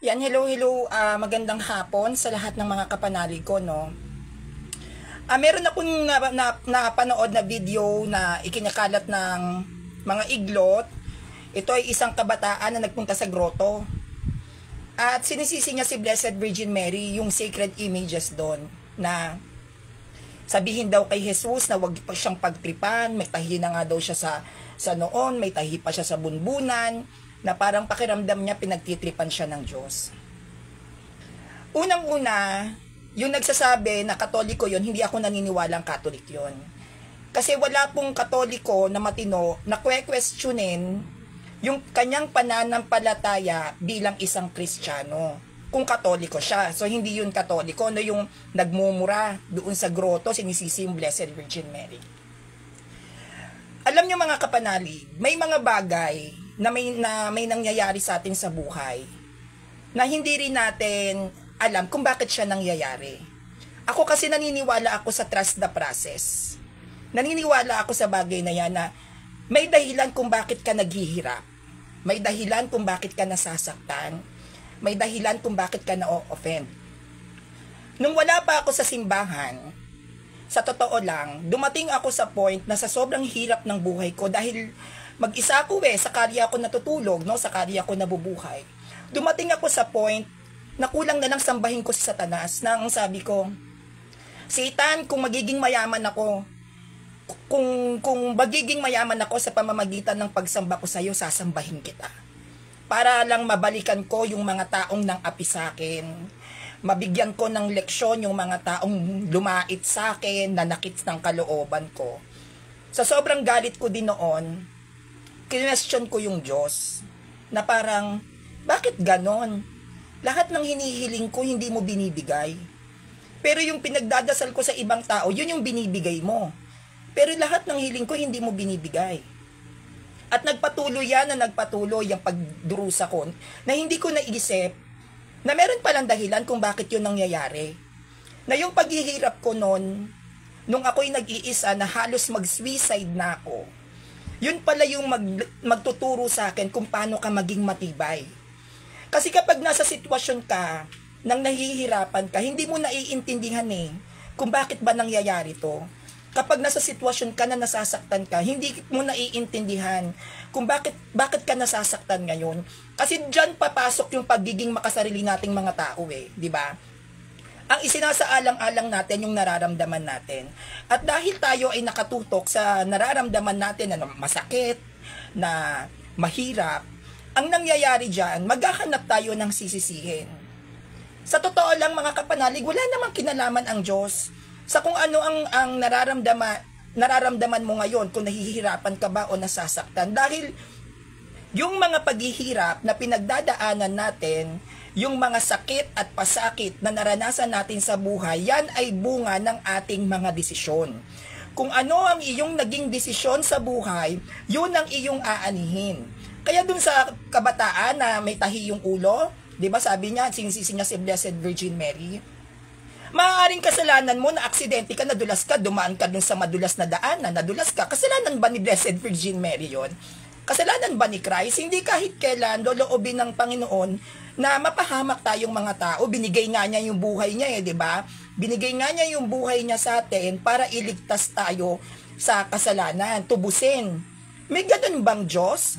Yan, hello, hello. Magandang hapon sa lahat ng mga kapanalig ko, no? Meron akong napanood na video na ikinakalat ng mga iglot. Ito ay isang kabataan na nagpunta sa grotto. At sinisisi niya si Blessed Virgin Mary, yung sacred images doon, na sabihin daw kay Jesus na wag pa siyang pagtripan, may tahi na nga daw siya sa noon, may tahi pa siya sa bunbunan, na parang pakiramdam niya pinagtitripan siya ng Diyos. Unang-una, yung nagsasabi na Katoliko yon, hindi ako naniniwalang Katolik yon. Kasi wala pong Katoliko na matino na questionin yung kanyang pananampalataya bilang isang Kristiyano. Kung Katoliko siya. So, hindi yun Katoliko na yung nagmumura doon sa grotto, sinisisi yung Blessed Virgin Mary. Alam niyo mga kapanalig, may mga bagay na may nangyayari sa atin sa buhay na hindi rin natin alam kung bakit siya nangyayari. Ako kasi naniniwala ako sa trust the process. Naniniwala ako sa bagay na yan na may dahilan kung bakit ka naghihirap. May dahilan kung bakit ka nasasaktan. May dahilan kung bakit ka na-offend. Nung wala pa ako sa simbahan, sa totoo lang, dumating ako sa point na sa sobrang hirap ng buhay ko dahil mag-isa ako sa karya ako natutulog, no? Sa karya ako nabubuhay. Dumating ako sa point na kulang na lang sambahin ko si Satanas na ang sabi ko, Satan, kung magiging mayaman ako, kung magiging mayaman ako sa pamamagitan ng pagsamba ko sa iyo, sasambahin kita. Para lang mabalikan ko yung mga taong nang api sa akin. Mabigyan ko ng leksyon yung mga taong lumait sa akin, nanakit ng kalooban ko. Sa sobrang galit ko din noon, kinwestiyon ko yung Diyos na parang, bakit ganon? Lahat ng hinihiling ko, hindi mo binibigay. Pero yung pinagdadasal ko sa ibang tao, yun yung binibigay mo. Pero lahat ng hiling ko, hindi mo binibigay. At nagpatuloy yan na nagpatuloy yung pagdurusa ko na hindi ko naisip na meron palang dahilan kung bakit yun nangyayari. Na yung paghihirap ko noon, nung ako'y nag-iisa na halos mag-suicide na ako, yun pala yung magtuturo sa akin kung paano ka maging matibay. Kasi kapag nasa sitwasyon ka, nang nahihirapan ka, hindi mo naiintindihan kung bakit ba nangyayari to. Kapag nasa sitwasyon ka na nasasaktan ka, hindi mo naiintindihan kung bakit ka nasasaktan ngayon. Kasi diyan papasok yung pagiging makasarili nating mga tao di ba? Ang isinasaalang-alang natin yung nararamdaman natin. At dahil tayo ay nakatutok sa nararamdaman natin na masakit, na mahirap, ang nangyayari diyan, maghahanap tayo ng sisisihin. Sa totoo lang mga kapanalig, wala namang kinalaman ang Diyos sa kung ano ang nararamdaman mo ngayon, kung nahihirapan ka ba o nasasaktan. Dahil yung mga paghihirap na pinagdadaanan natin, yung mga sakit at pasakit na naranasan natin sa buhay, yan ay bunga ng ating mga desisyon. Kung ano ang iyong naging desisyon sa buhay, yun ang iyong aanihin. Kaya dun sa kabataan na may tahi yung ulo, di ba sabi niya, sinisisi niya si Blessed Virgin Mary, maaaring kasalanan mo na aksidente ka, nadulas ka, dumaan ka dun sa madulas na daan, nadulas ka. Kasalanan ba ni Blessed Virgin Mary yon? Kasalanan ba ni Christ? Hindi kahit kailan loloobin ng Panginoon na mapahamak tayong mga tao. Binigay nga niya yung buhay niya di ba? Binigay nga niya yung buhay niya sa atin para iligtas tayo sa kasalanan, tubusin. May ganun bang Diyos?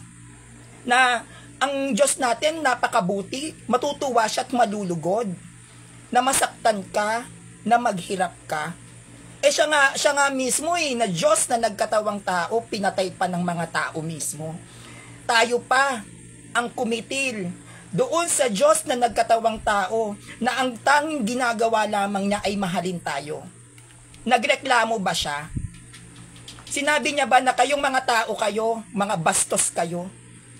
Na ang Diyos natin napakabuti, matutuwa siya at malulugod, na masaktan ka, na maghirap ka. Siya nga mismo na Diyos na nagkatawang tao, pinatay pa ng mga tao mismo. Tayo pa ang kumitil doon sa Diyos na nagkatawang tao, na ang tanging ginagawa lamang niya ay mahalin tayo. Nagreklamo ba siya? Sinabi niya ba na kayong mga tao kayo, mga bastos kayo?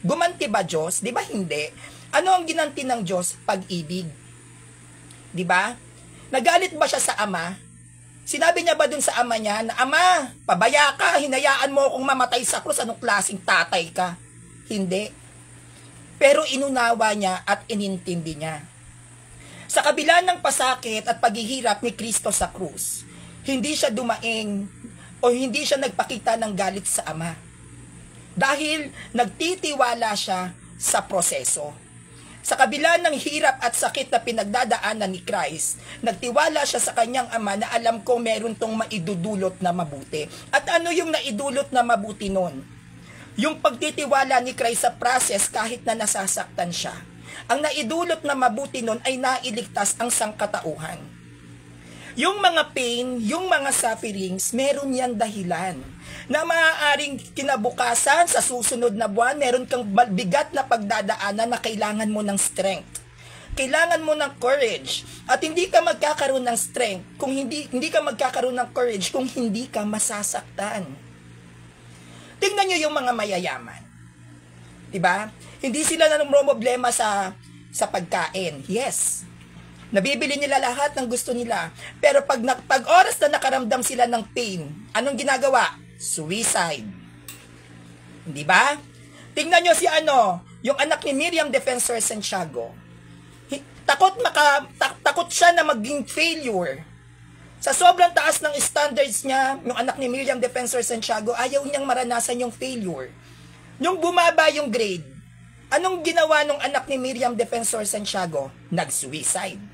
Gumanti ba Diyos? Di ba hindi? Ano ang ginanti ng Diyos? Pag-ibig. Di ba? Nagalit ba siya sa ama? Sinabi niya ba dun sa ama niya na, Ama, pabaya ka, hinayaan mo akong mamatay sa krus, anong klaseng tatay ka? Hindi. Pero inunawa niya at inintindi niya. Sa kabila ng pasakit at paghihirap ni Kristo sa krus, hindi siya dumaing o hindi siya nagpakita ng galit sa ama. Dahil nagtitiwala siya sa proseso. Sa kabila ng hirap at sakit na pinagdadaanan ni Christ, nagtiwala siya sa kanyang ama na alam ko meron tong maidudulot na mabuti. At ano yung naidulot na mabuti nun? Yung pagtitiwala ni Christ sa process kahit na nasasaktan siya. Ang naidulot na mabuti nun ay nailigtas ang sangkatauhan. Yung mga pain, yung mga sufferings, meron yan dahilan na maaaring kinabukasan sa susunod na buwan, meron kang bigat na pagdadaanan na kailangan mo ng strength. Kailangan mo ng courage. At hindi ka magkakaroon ng strength kung hindi ka magkakaroon ng courage kung hindi ka masasaktan. Tingnan nyo yung mga mayayaman. Diba? Hindi sila problema sa pagkain. Yes. Nabibili nila lahat ng gusto nila. Pero pag oras na nakaramdam sila ng pain, anong ginagawa? Suicide. Di ba? Tingnan nyo si yung anak ni Miriam Defensor Santiago. Takot siya na maging failure. Sa sobrang taas ng standards niya, yung anak ni Miriam Defensor Santiago, ayaw niyang maranasan yung failure. Yung bumaba yung grade, anong ginawa ng anak ni Miriam Defensor Santiago? Nag-suicide.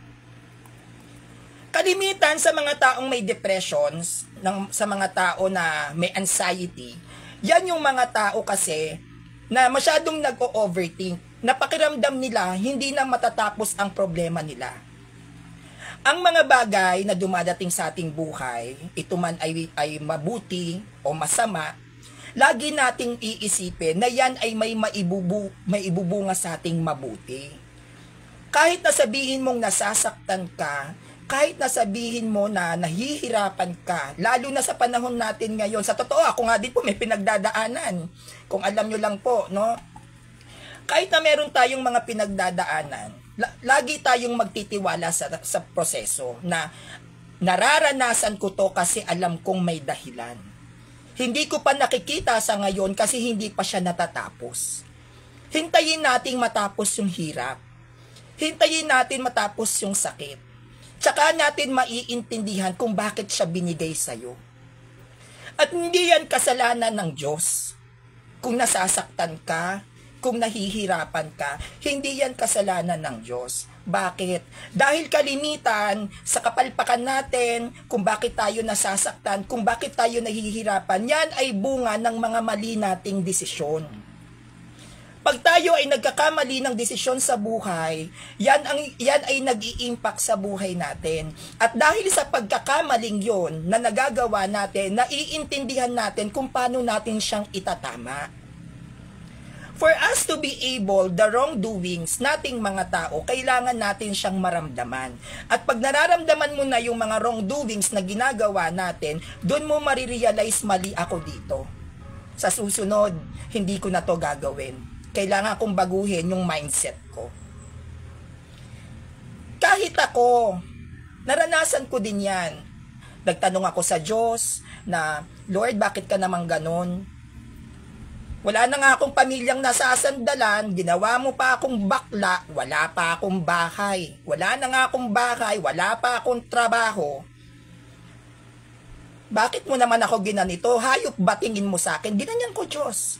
Kalimitan sa mga taong may depressions, sa mga tao na may anxiety, yan yung mga tao kasi na masyadong nag-o-overthink, na pakiramdam nila hindi na matatapos ang problema nila. Ang mga bagay na dumadating sa ating buhay, ito man ay mabuti o masama, lagi nating iisipin na yan ay may maibubunga sa ating mabuti. Kahit na sabihin mong nasasaktan ka, kahit na sabihin mo na nahihirapan ka, lalo na sa panahon natin ngayon, sa totoo, ako nga din po may pinagdadaanan. Kung alam nyo lang po, no? Kahit na meron tayong mga pinagdadaanan, lagi tayong magtitiwala sa proseso na nararanasan ko to kasi alam kong may dahilan. Hindi ko pa nakikita sa ngayon kasi hindi pa siya natatapos. Hintayin nating matapos yung hirap. Hintayin natin matapos yung sakit. Tsaka natin maiintindihan kung bakit siya binigay sa'yo. At hindi yan kasalanan ng Diyos. Kung nasasaktan ka, kung nahihirapan ka, hindi yan kasalanan ng Diyos. Bakit? Dahil kalimitan sa kapalpakan natin, kung bakit tayo nasasaktan, kung bakit tayo nahihirapan, yan ay bunga ng mga mali nating desisyon. Pag tayo ay nagkakamali ng desisyon sa buhay, yan ay nag-i-impact sa buhay natin. At dahil sa pagkakamaling yon na nagagawa natin, naiintindihan natin kung paano natin siyang itatama. For us to be able, the wrongdoings nating mga tao, kailangan natin siyang maramdaman. At pag nararamdaman mo na yung mga wrongdoings na ginagawa natin, doon mo marirealize mali ako dito. Sa susunod, hindi ko na to gagawin. Kailangan kong baguhin yung mindset ko. Kahit ako, naranasan ko din yan. Nagtanong ako sa Diyos na, Lord, bakit ka naman ganon? Wala na nga akong pamilyang nasasandalan, ginawa mo pa akong bakla, wala pa akong bahay. Wala na nga akong bahay, wala pa akong trabaho. Bakit mo naman ako ginanito? Hayop ba tingin mo sa akin? Ginanyan ko, Diyos.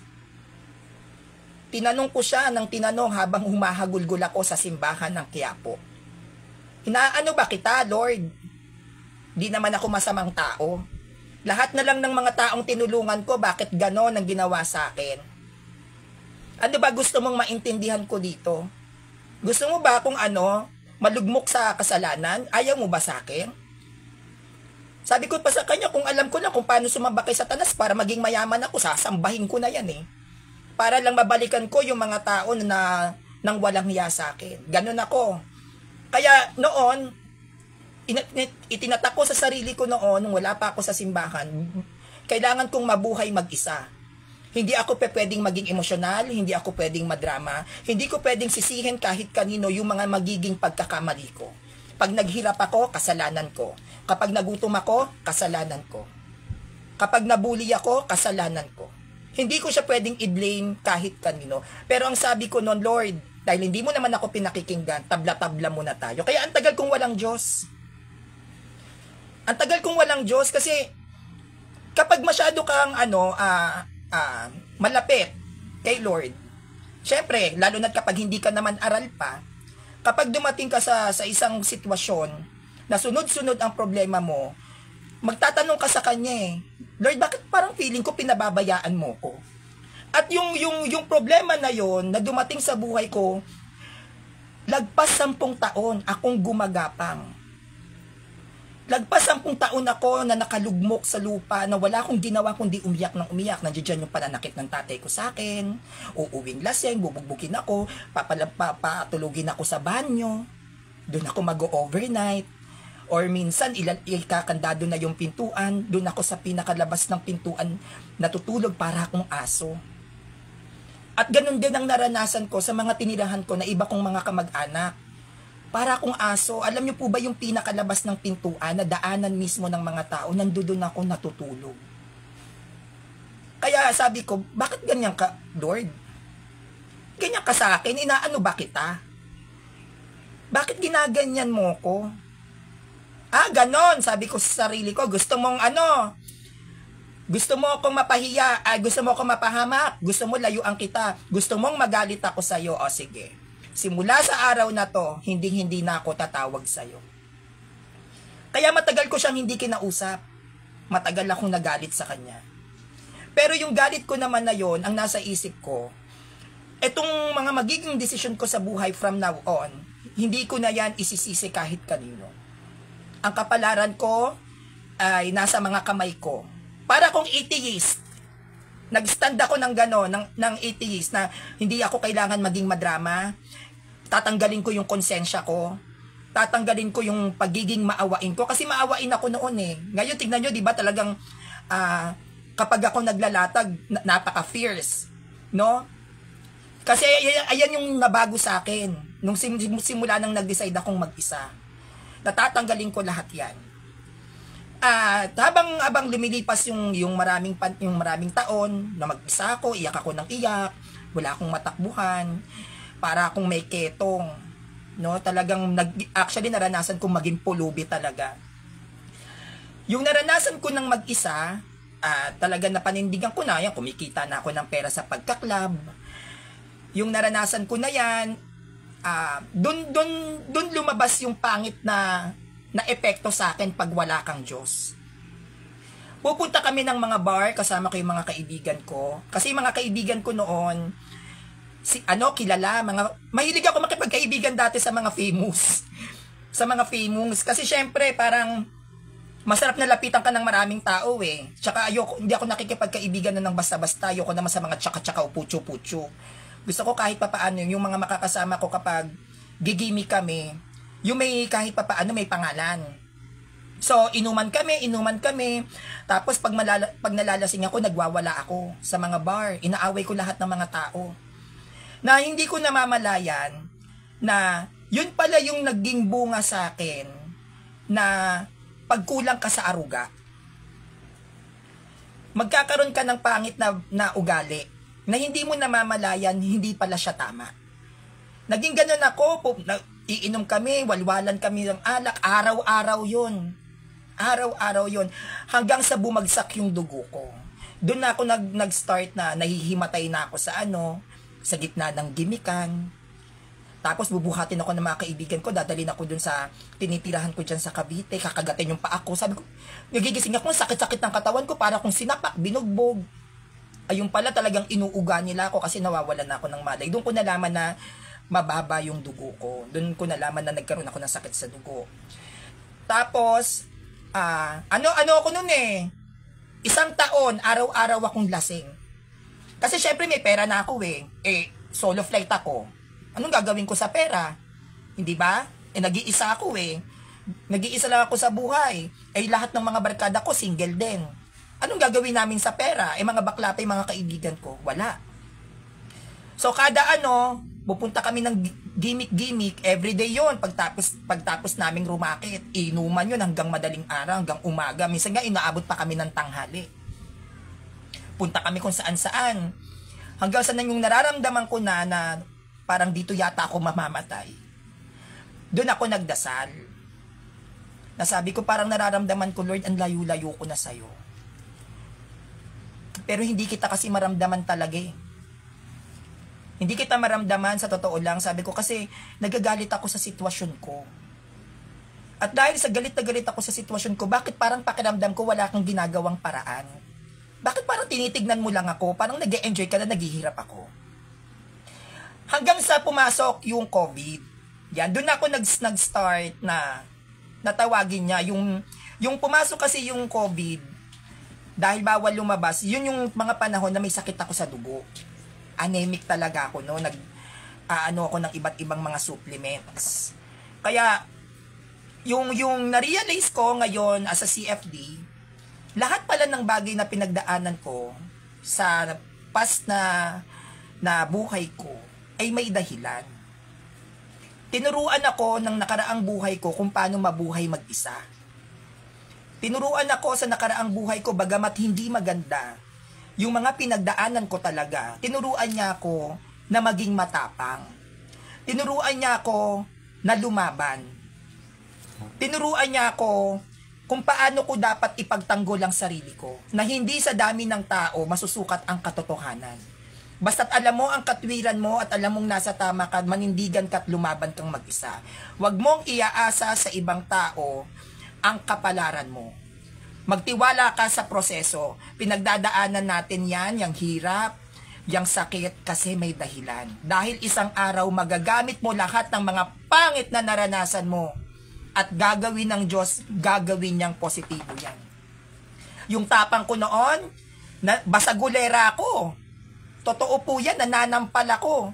Tinanong ko siya ng tinanong habang humahagulgul ako sa simbahan ng Quiapo. Inaano ba kita, Lord? Di naman ako masamang tao. Lahat na lang ng mga taong tinulungan ko, bakit ganon ang ginawa sa akin? Ano ba gusto mong maintindihan ko dito? Gusto mo ba kung malugmok sa kasalanan? Ayaw mo ba sa akin? Sabi ko pa sa kanya, kung alam ko na kung paano sumamba kay Satanas para maging mayaman ako, sasambahin ko na yan eh. Para lang mabalikan ko yung mga tao na nang walang hiya sa akin. Ganun ako. Kaya noon, itinatak ko sa sarili ko noon, nung wala pa ako sa simbahan, kailangan kong mabuhay mag-isa. Hindi ako pwedeng maging emosyonal, hindi ako pwedeng madrama, hindi ko pwedeng sisihin kahit kanino yung mga magiging pagkakamali ko. Pag naghirap ako, kasalanan ko. Kapag nagutom ako, kasalanan ko. Kapag nabully ako, kasalanan ko. Hindi ko siya pwedeng i-blame kahit kanino. Pero ang sabi ko noon, Lord, dahil hindi mo naman ako pinakikinggan, tabla-tabla muna tayo. Kaya ang tagal kong walang Diyos. Ang tagal kong walang Diyos kasi kapag masyado kang malapit kay Lord, Siyempre, lalo na kapag hindi ka naman aral pa, kapag dumating ka sa isang sitwasyon na sunod-sunod ang problema mo, magtatanong ka sa kanya eh, Lord, bakit parang feeling ko pinababayaan mo ko? At yung problema na yon na dumating sa buhay ko, lagpas 10 taon akong gumagapang. Lagpas 10 taon ako na nakalugmok sa lupa, na wala akong ginawa kundi umiyak ng umiyak. Nandiyan yung pananakit ng tatay ko sa akin, uuwing laseng, bubugbukin ako, papatulugin ako sa banyo, doon ako mag-overnight, or minsan ikakandado na yung pintuan, doon ako sa pinakalabas ng pintuan, natutulog para akong aso. At ganun din ang naranasan ko sa mga tinirahan ko na iba kong mga kamag-anak. Para akong aso. Alam niyo po ba yung pinakalabas ng pintuan na daanan mismo ng mga tao, nandoon ako natutulog. Kaya sabi ko, bakit ganyan ka, Lord? Ganyan ka sa akin, inaano ba kita? Bakit ginaganyan mo ko? Ganon, sabi ko sa sarili ko, gusto mo akong mapahiya, gusto mo akong mapahamak, gusto mo layuan kita, gusto mong magalit ako sa'yo, o sige. Simula sa araw na to, hindi na ako tatawag sa'yo. Kaya matagal ko siyang hindi kinausap. Matagal akong nagalit sa kanya. Pero yung galit ko naman na yon, ang nasa isip ko, etong mga magiging desisyon ko sa buhay from now on, hindi ko na yan isisisi kahit kanino. Ang kapalaran ko ay nasa mga kamay ko. Para kung atheist, nag-stand ako ng gano'n, ng atheist, na hindi ako kailangan maging madrama. Tatanggalin ko yung konsensya ko. Tatanggalin ko yung pagiging maawain ko. Kasi maawain ako noon eh. Ngayon, tignan nyo, di ba talagang kapag ako naglalatag, napaka-fierce. No? Kasi ayan yung nabago sa akin. Nung simula nang nag-decide akong mag-isa. Natatanggalin ko lahat yan. At habang lumilipas yung maraming taon na mag-isa ako, iyak ako ng iyak, wala akong matakbuhan, para akong may ketong, no? Talagang actually naranasan kong maging pulubi talaga. Yung naranasan ko ng mag-isa, talaga napanindigan ko na yan, kumikita na ako ng pera sa pagkaklab. Yung naranasan ko na yan, dun lumabas yung pangit na epekto sa akin pag wala kang Diyos. Pupunta kami ng mga bar, kasama ko yung mga kaibigan ko. Kasi mga kaibigan ko noon, kilala, mahilig ako makipagkaibigan dati sa mga famous. Sa mga famous. Kasi syempre, parang, masarap na lapitan ka ng maraming tao eh. Tsaka hindi ako nakikipagkaibigan na ng basta-basta. Ayoko naman sa mga tsaka-tsaka o putyo-putyo. Gusto ko kahit papaano, yung mga makakasama ko kapag gigimik kami, yung may kahit papaano may pangalan. So, inuman kami, tapos pag nalalasing ako, nagwawala ako sa mga bar. Inaaway ko lahat ng mga tao. Na hindi ko namamalayan na yun pala yung naging bunga sa akin na pagkulang ka sa aruga. Magkakaroon ka ng pangit na ugali na hindi mo namamalayan, hindi pala siya tama. Naging ganun ako, iinom kami, walwalan kami ng alak, araw-araw yun. Araw-araw yun. Hanggang sa bumagsak yung dugo ko. Doon na ako nag-start na nahihimatay na ako sa gitna ng gimikan. Tapos bubuhatin ako ng mga kaibigan ko, dadalhin ako dun sa tinitirahan ko dyan sa Cavite, kakagatin yung paa ko. Sabi ko, nagigising ako, sakit-sakit ng katawan ko, para kung sinapak, binugbog. Ayun pala, talagang inuuga nila ako kasi nawawalan na ako ng malay. Doon ko nalaman na mababa yung dugo ko. Doon ko nalaman na nagkaroon ako ng sakit sa dugo. Tapos, ano ako nun eh. 1 taon, araw-araw akong lasing. Kasi syempre may pera na ako eh. Solo flight ako. Anong gagawin ko sa pera? Hindi ba? Nag-iisa ako eh. Nag-iisa lang ako sa buhay. Lahat ng mga barkada ko single din. Anong gagawin namin sa pera? Mga bakla pa yung mga kaibigan ko. Wala. So kada pupunta kami ng gimmick, everyday yon. Pagtapos naming rumakit, inuman yun hanggang madaling araw, hanggang umaga. Minsan nga inaabot pa kami ng tanghali. Punta kami kung saan-saan. Hanggang sa yung nararamdaman ko na parang dito yata ako mamamatay. Doon ako nagdasal. Nasabi ko, parang nararamdaman ko, Lord, ang layo-layo ko na sa'yo. Pero hindi kita kasi maramdaman talaga eh. Hindi kita maramdaman sa totoo lang, sabi ko, kasi nagagalit ako sa sitwasyon ko. At dahil sa galit na galit ako sa sitwasyon ko, bakit parang pakiramdam ko wala kang ginagawang paraan? Bakit parang tinitignan mo lang ako? Parang nag-e-enjoy ka na naghihirap ako. Hanggang sa pumasok yung COVID. Yan, doon ako nag-start na natawagin niya. Yung pumasok kasi yung COVID, dahil bawal lumabas, yun yung mga panahon na may sakit ako sa dugo. Anemic talaga ako, no? Ako ng iba't ibang mga supplements. Kaya, yung na-realize ko ngayon as a CFD, lahat pala ng bagay na pinagdaanan ko sa past na buhay ko ay may dahilan. Tinuruan ako ng nakaraang buhay ko kung paano mabuhay mag-isa. Tinuruan ako sa nakaraang buhay ko, bagamat hindi maganda, yung mga pinagdaanan ko talaga, tinuruan niya ako na maging matapang. Tinuruan niya ako na lumaban. Tinuruan niya ako kung paano ko dapat ipagtanggol ang sarili ko, na hindi sa dami ng tao masusukat ang katotohanan. Basta't alam mo ang katwiran mo at alam mong nasa tama ka, manindigan ka at lumaban kang mag-isa. Huwag mong iaasa sa ibang tao ang kapalaran mo. Magtiwala ka sa proseso. Pinagdadaanan natin yan, yung hirap, yung sakit, kasi may dahilan. Dahil isang araw magagamit mo lahat ng mga pangit na naranasan mo at gagawin ng Diyos, gagawin niyang positibo yan. Yung tapang ko noon, basagulera ako. Totoo po yan, nananampal ako.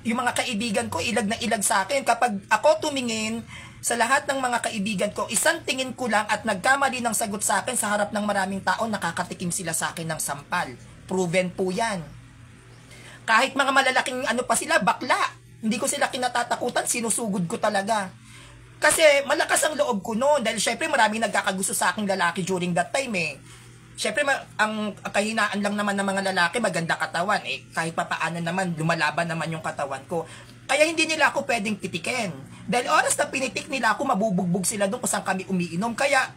Yung mga kaibigan ko, ilag na ilag sa akin. Kapag ako tumingin sa lahat ng mga kaibigan ko, isang tingin ko lang at nagkamali ng sagot sa akin sa harap ng maraming tao, nakakatikim sila sa akin ng sampal. Proven po yan. Kahit mga malalaking pa sila, bakla. Hindi ko sila kinatatakutan, sinusugod ko talaga. Kasi malakas ang loob ko noon dahil syempre maraming nagkakagusto sa aking lalaki during that time eh. Syempre ang kahinaan lang naman ng mga lalaki, maganda katawan eh. Kahit papaano naman, lumalaban naman yung katawan ko. Kaya hindi nila ako pwedeng pitikin. Dahil oras na pinitik nila ako, mabubugbog sila doon kung saan kami umiinom. Kaya,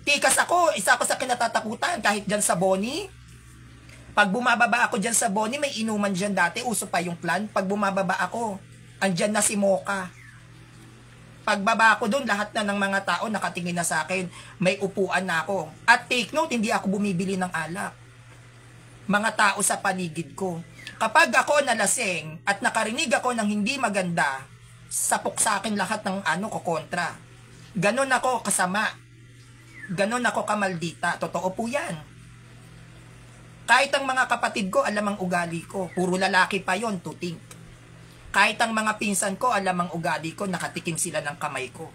tikas ako, isa ako sa kinatatakutan. Kahit dyan sa Boni, pag bumababa ako dyan sa Boni, may inuman dyan dati, uso pa yung plan. Pag bumababa ako, andyan na si Mocha. Pagbaba ko doon, lahat na ng mga tao nakatingin na sa akin, may upuan na ako. At take note, hindi ako bumibili ng alak. Mga tao sa paligid ko. Kapag ako nalasing at nakarinig ako ng hindi maganda, sapok sa akin lahat ng kontra. Ganon ako kasama. Ganon ako kamaldita. Totoo po yan. Kahit ang mga kapatid ko, alam ang ugali ko. Puro lalaki pa yon, to think. Kahit ang mga pinsan ko, alam ang ugali ko, nakatikim sila ng kamay ko.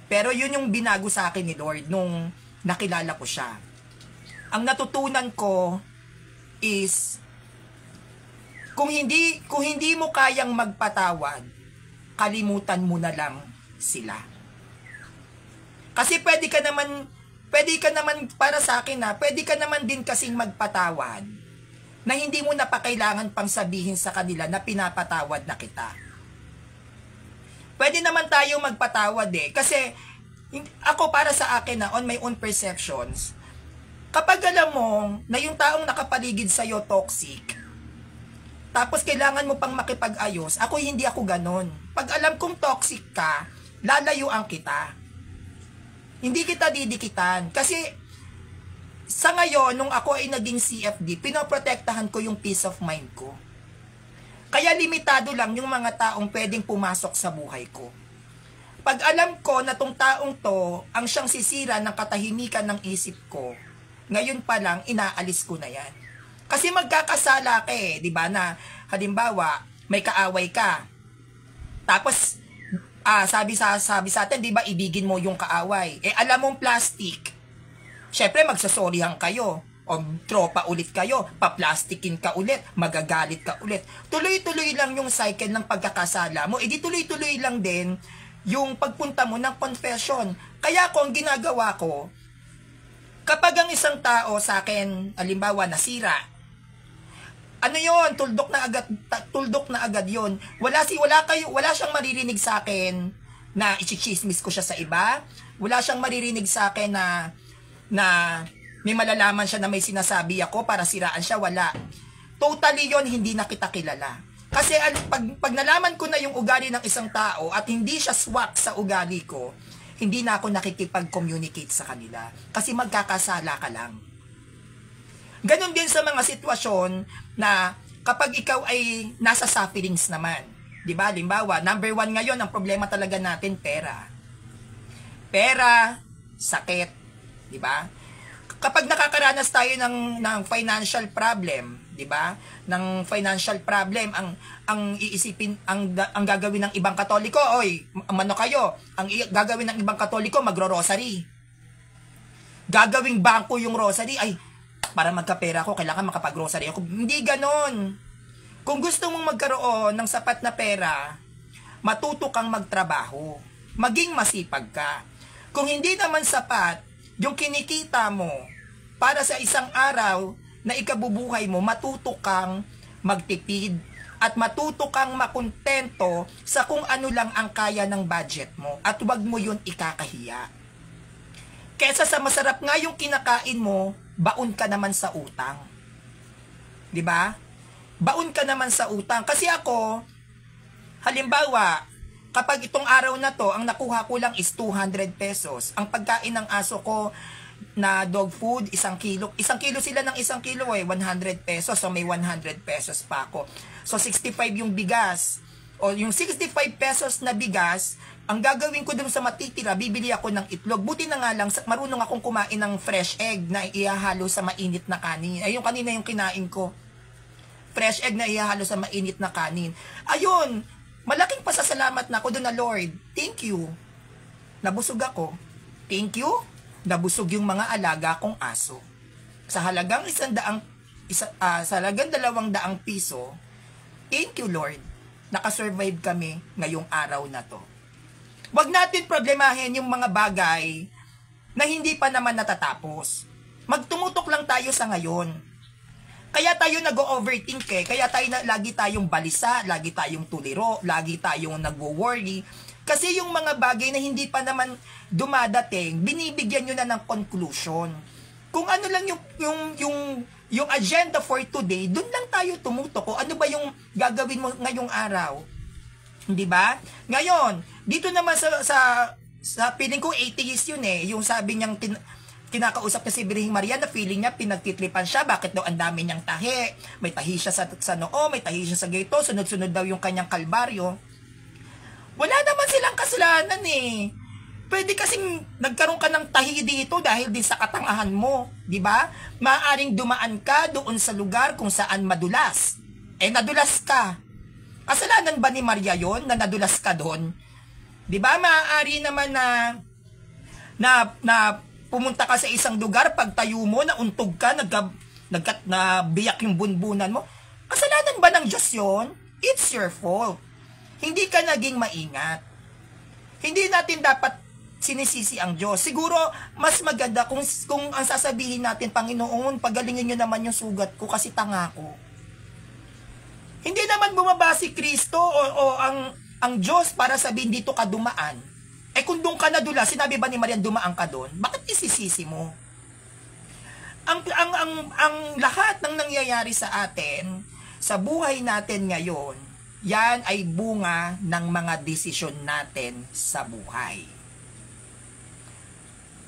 Pero yun yung binago sa akin ni Lord nung nakilala ko siya. Ang natutunan ko is, kung hindi mo kayang magpatawad, kalimutan mo na lang sila. Kasi pwede ka naman para sa akin pwede ka naman din kasing magpatawad na hindi mo na pa kailangan pang sabihin sa kanila na pinapatawad na kita. Pwede naman tayo magpatawad kasi ako para sa akin on my own perceptions, kapag alam mo na yung taong nakapaligid sa'yo toxic, tapos kailangan mo pang makipag-ayos, hindi ako ganon. Pag alam kong toxic ka, lalayuan kita. Hindi kita didikitan. Kasi sa ngayon, nung ako ay naging CFD, pinoprotektahan ko yung peace of mind ko. Kaya limitado lang yung mga taong pwedeng pumasok sa buhay ko. Pag alam ko na tong taong to, ang siyang sisira ng katahimikan ng isip ko, ngayon pa lang, inaalis ko na yan. Kasi magkakasala ka di ba na, halimbawa, may kaaway ka. Tapos, sabi sa atin, di ba, ibigin mo yung kaaway. Alam mong plastic. Siyempre, magsasorihan kayo. O tropa ulit kayo. Paplastikin ka ulit. Magagalit ka ulit. Tuloy-tuloy lang yung cycle ng pagkakasala mo. Di tuloy-tuloy lang din yung pagpunta mo ng confession. Kaya ang ginagawa ko, kapag ang isang tao sa akin, halimbawa, nasira, yon, tuldok na agad yon. Wala siyang maririnig sa akin na i-chismis ko siya sa iba. Wala siyang maririnig sa akin na may malalaman siya na may sinasabi ako para siraan siya, wala. totally yon, hindi na kita kilala. Kasi pag nalaman ko na yung ugali ng isang tao at hindi siya swak sa ugali ko, hindi na ako nakikipag-communicate sa kanila. Kasi magkakasala ka lang. Ganon din sa mga sitwasyon na kapag ikaw ay nasa sufferings naman. Diba? Limbawa, number 1 ngayon, ang problema talaga natin, pera. Pera, sakit. Diba? Kapag nakakaranas tayo ng financial problem, 'di ba? Ng financial problem, ang iisipin, ang gagawin ng ibang Katoliko, oy, ano kayo? Ang gagawin ng ibang Katoliko, magro-rosary. Gagawing bangko yung rosary, ay para magkapera ko, kailangan makapag-rosary ako. Hindi ganon. Kung gusto mong magkaroon ng sapat na pera, matuto kang magtrabaho. Maging masipag ka. Kung hindi naman sapat yung kinikita mo para sa isang araw na ikabubuhay mo, matuto kang magtipid at matuto kang makontento sa kung ano lang ang kaya ng budget mo at huwag mo yun ikakahiya. Kesa sa masarap nga yung kinakain mo, baon ka naman sa utang. 'Di ba? Baon ka naman sa utang. Kasi ako, halimbawa, kapag itong araw na to, ang nakuha ko lang is 200 pesos. Ang pagkain ng aso ko na dog food, 1 kilo. 1 kilo sila ng 1 kilo 100 pesos. So may 100 pesos pa ako. So 65 yung bigas. O yung 65 pesos na bigas, ang gagawin ko dun sa matitira, bibili ako ng itlog. Buti na nga lang, marunong akong kumain ng fresh egg na ihahalo sa mainit na kanin. Ay, yung kanina yung kinain ko. Fresh egg na ihahalo sa mainit na kanin. Ayun, malaking pasasalamat na ako doon na, Lord. Thank you. Nabusog ako. Thank you. Nabusog yung mga alaga kong aso. Sa halagang sa halagang 200 piso, thank you, Lord. Nakasurvive kami ngayong araw na to. Huwag natin problemahin yung mga bagay na hindi pa naman natatapos. Magtumutok lang tayo sa ngayon. Kaya tayo nag-overthink kaya lagi tayong balisa, lagi tayong tuliro, lagi tayong nagwo-worry. Kasi yung mga bagay na hindi pa naman dumadating, binibigyan nyo na ng conclusion. Kung ano lang yung agenda for today, dun lang tayo tumutok. O ano ba yung gagawin mo ngayong araw? Hindi ba? Ngayon, dito naman sa feeling ko 80s yun yung sabi niyang kinakausap na si Birhing Maria na feeling niya pinagtitripan siya, bakit daw ang dami niyang tahi, may tahi siya sa noo, may tahi siya sa gito, sunod-sunod daw yung kanyang kalbaryo. Wala naman silang kasalanan Pwede kasing nagkaroon ka ng tahi dito dahil din sa katangahan mo, di ba? Maaaring dumaan ka doon sa lugar kung saan madulas. Nadulas ka. Kasalanan ba ni Maria yon na nadulas ka doon? Di ba? Maaari naman na pumunta ka sa isang lugar, pagtayo mo, nauntog ka, nabiyak yung bunbunan mo. Kasalanan ba ng Diyos yon? It's your fault. Hindi ka naging maingat. Hindi natin dapat sinisisi ang Diyos. Siguro, mas maganda kung ang sasabihin natin, Panginoon, pagalingin nyo naman yung sugat ko kasi tanga ko. Hindi naman bumaba si Kristo o ang Diyos para sabihin dito ka dumaan. Kung doon ka nadula, sinabi ba ni Maria dumaan ka doon? Bakit isisisi mo? Ang lahat ng nangyayari sa atin, sa buhay natin ngayon, yan ay bunga ng mga desisyon natin sa buhay.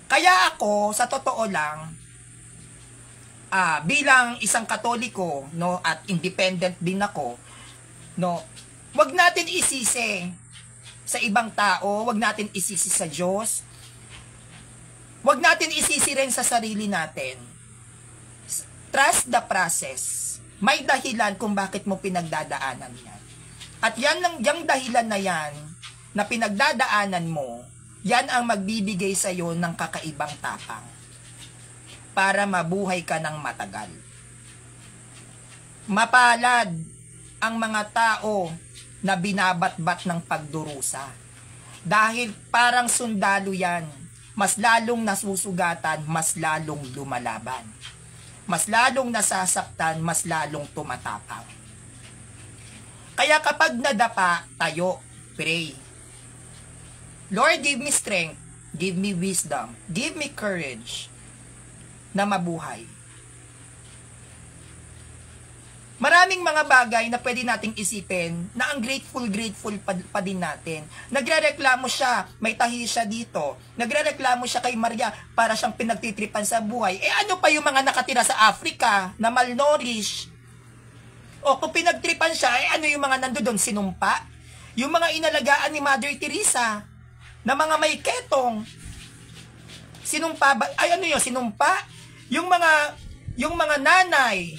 Kaya ako, sa totoo lang, bilang isang Katoliko, at independent din ako, wag natin isisi sa ibang tao, wag natin isisi sa Diyos, wag natin isisi rin sa sarili natin. Trust the process. May dahilan kung bakit mo pinagdadaanan yan. At yung dahilan na yan, na pinagdadaanan mo, yan ang magbibigay sa iyo ng kakaibang tapang para mabuhay ka ng matagal. Mapalad ang mga tao na binabatbat ng pagdurusa. Dahil parang sundalo yan, mas lalong nasusugatan, mas lalong lumalaban. Mas lalong nasasaktan, mas lalong tumatapang. Kaya kapag nadapa tayo, pray. Lord, give me strength, give me wisdom, give me courage na mabuhay. Maraming mga bagay na pwede nating isipin na ang grateful pa din natin. Nagrereklamo siya, may tahi siya dito. Nagrereklamo siya kay Maria para siyang pinagtitripan sa buhay. Ano pa yung mga nakatira sa Africa na malnourished? O kung pinagtripan siya, ano yung mga nandoon? Sinumpa? Yung mga inalagaan ni Mother Teresa na mga may ketong. Sinumpa ba? Ano yun? Sinumpa? Yung mga nanay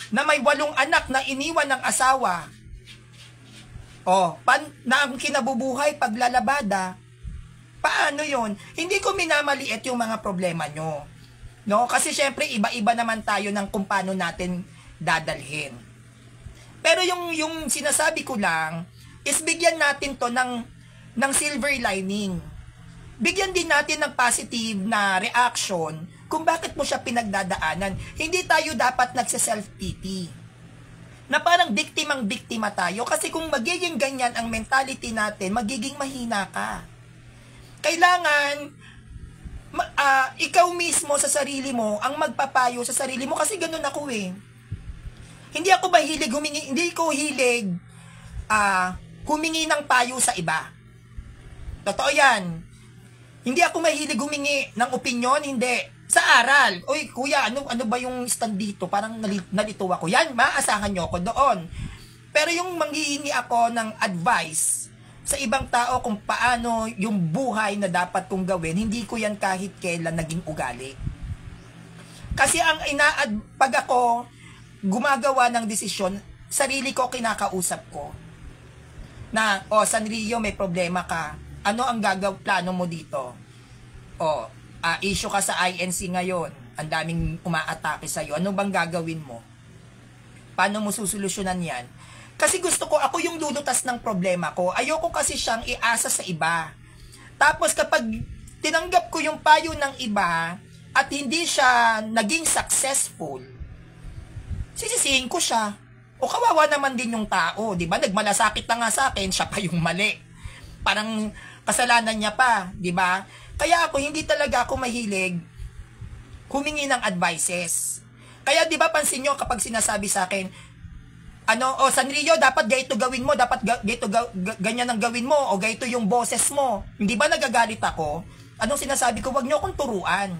na may 8 anak na iniwan ng asawa. Na ang kinabubuhay paglalabada. Paano yon? Hindi ko minamaliit yung mga problema nyo. No? Kasi syempre, iba-iba naman tayo ng kung paano natin dadalhin. Pero yung sinasabi ko lang, is bigyan natin to ng silver lining. Bigyan din natin ng positive na reaction kung bakit mo siya pinagdadaanan. Hindi tayo dapat nagsa-self-pity. Na parang biktima tayo. Kasi kung magiging ganyan ang mentality natin, magiging mahina ka. Kailangan, ikaw mismo sa sarili mo, ang magpapayo sa sarili mo. Kasi ganun ako eh. Hindi ako mahilig humingi, hindi ko hilig humingi ng payo sa iba. Totoo yan. Hindi ako mahilig humingi ng opinyon, hindi. Sa aral, oy kuya, ano ba yung stand dito? Parang nalito ako. Yan, maasahan nyo ako doon. Pero yung manghihingi ako ng advice sa ibang tao kung paano yung buhay na dapat kong gawin, hindi ko yan kahit kailan naging ugali. Kasi pag ako gumagawa ng desisyon, sarili ko kinakausap ko. Na, Sanrio, may problema ka. Ano ang plano mo dito? Issue ka sa INC ngayon. Ang daming umaatake sa'yo. Ano bang gagawin mo? Paano mo susolusyonan yan? Kasi gusto ko, ako yung lulutas ng problema ko. Ayoko kasi siyang iasa sa iba. Tapos kapag tinanggap ko yung payo ng iba at hindi siya naging successful, sisisihin ko siya. O kawawa naman din yung tao, di ba? Nagmalasakit na nga sa akin, siya pa yung mali. Parang kasalanan niya pa, di ba? Kaya ako, hindi talaga ako mahilig humingi ng advices. Kaya di ba pansin nyo kapag sinasabi sa akin, Sanrio, dapat ganito gawin mo, dapat ganyan ang gawin mo, o ganito yung boses mo. Hindi ba nagagalit ako? Anong sinasabi ko? Wag nyo akong turuan.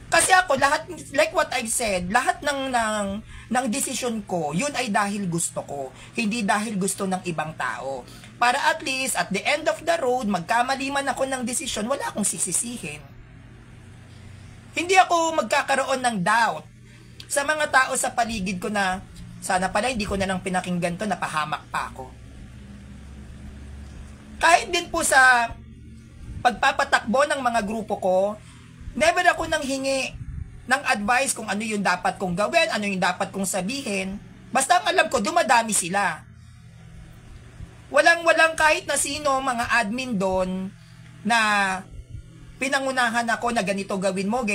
Kasi ako, lahat, like what I've said, lahat ng decision ko, yun ay dahil gusto ko. Hindi dahil gusto ng ibang tao. Para at least, at the end of the road, magkamali man ako ng desisyon, wala akong sisisihin. Hindi ako magkakaroon ng doubt sa mga tao sa paligid ko na, sana pala hindi ko na lang pinakinggan to, napahamak pa ako. Kahit din po sa pagpapatakbo ng mga grupo ko, never ako nang hingi ng advice kung ano yung dapat kong gawin, ano yung dapat kong sabihin. Basta ang alam ko, dumadami sila. Walang kahit na sino, mga admin doon, na pinangunahan ako na ganito gawin mo,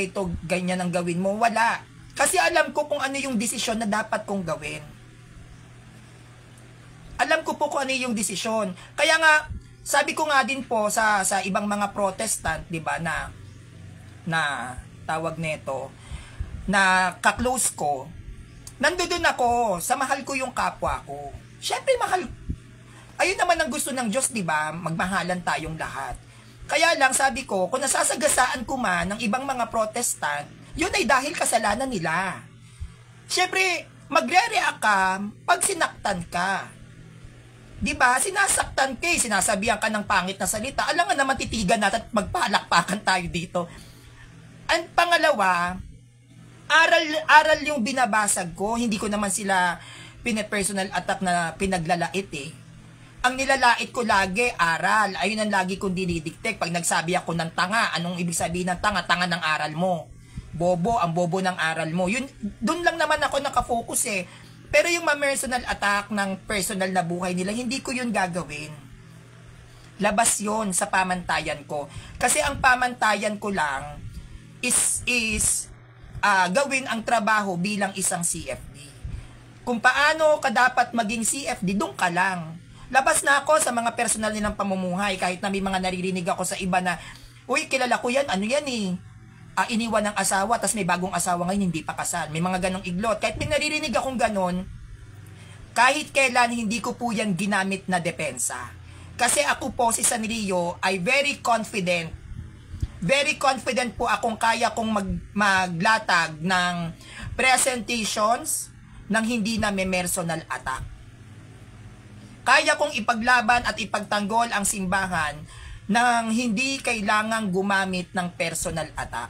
ganyan ang gawin mo. Wala. Kasi alam ko kung ano yung desisyon na dapat kong gawin. Alam ko po kung ano yung desisyon. Kaya nga, sabi ko nga din po sa ibang mga Protestant, di ba, na tawag nito, na kaklose ko, nandoon ako, sa mahal ko yung kapwa ko. Syempre, ayun naman ang gusto ng Diyos, di ba? Magmahalan tayong lahat. Kaya lang, sabi ko, kung nasasagasaan ko man ng ibang mga Protestant, yun ay dahil kasalanan nila. Syempre, magre-react ka pag sinaktan ka. Di ba? Sinasaktan ka, sinasabihan ka ng pangit na salita. Alam nga naman, titigan natin at magpalakpakan tayo dito. Ang pangalawa, aral yung binabasag ko. Hindi ko naman sila personal attack na pinaglalait eh. Ang nilalait ko lagi, aral. Ayun ang lagi kong dinidiktek. Pag nagsabi ako ng tanga, anong ibig sabihin ng tanga? Tanga ng aral mo. Bobo, ang bobo ng aral mo. Yun, dun lang naman ako nakafocus eh. Pero yung personal attack ng personal na buhay nila, hindi ko yun gagawin. Labas yun sa pamantayan ko. Kasi ang pamantayan ko lang is gawin ang trabaho bilang isang CFD. Kung paano ka dapat maging CFD, doon ka lang. Labas na ako sa mga personal nilang pamumuhay, kahit na may mga naririnig ako sa iba na, uy, kilala ko yan, ano yan eh. iniwan ng asawa, tas may bagong asawa ngayon, hindi pa kasal. May mga ganong iglot. Kahit may naririnig akong ganon, kahit kailan hindi ko po yan ginamit na depensa. Kasi ako po si Sanrio ay very confident. Very confident po akong kaya kong maglatag ng presentations nang hindi na may personal attack. Kaya kong ipaglaban at ipagtanggol ang simbahan nang hindi kailangang gumamit ng personal attack.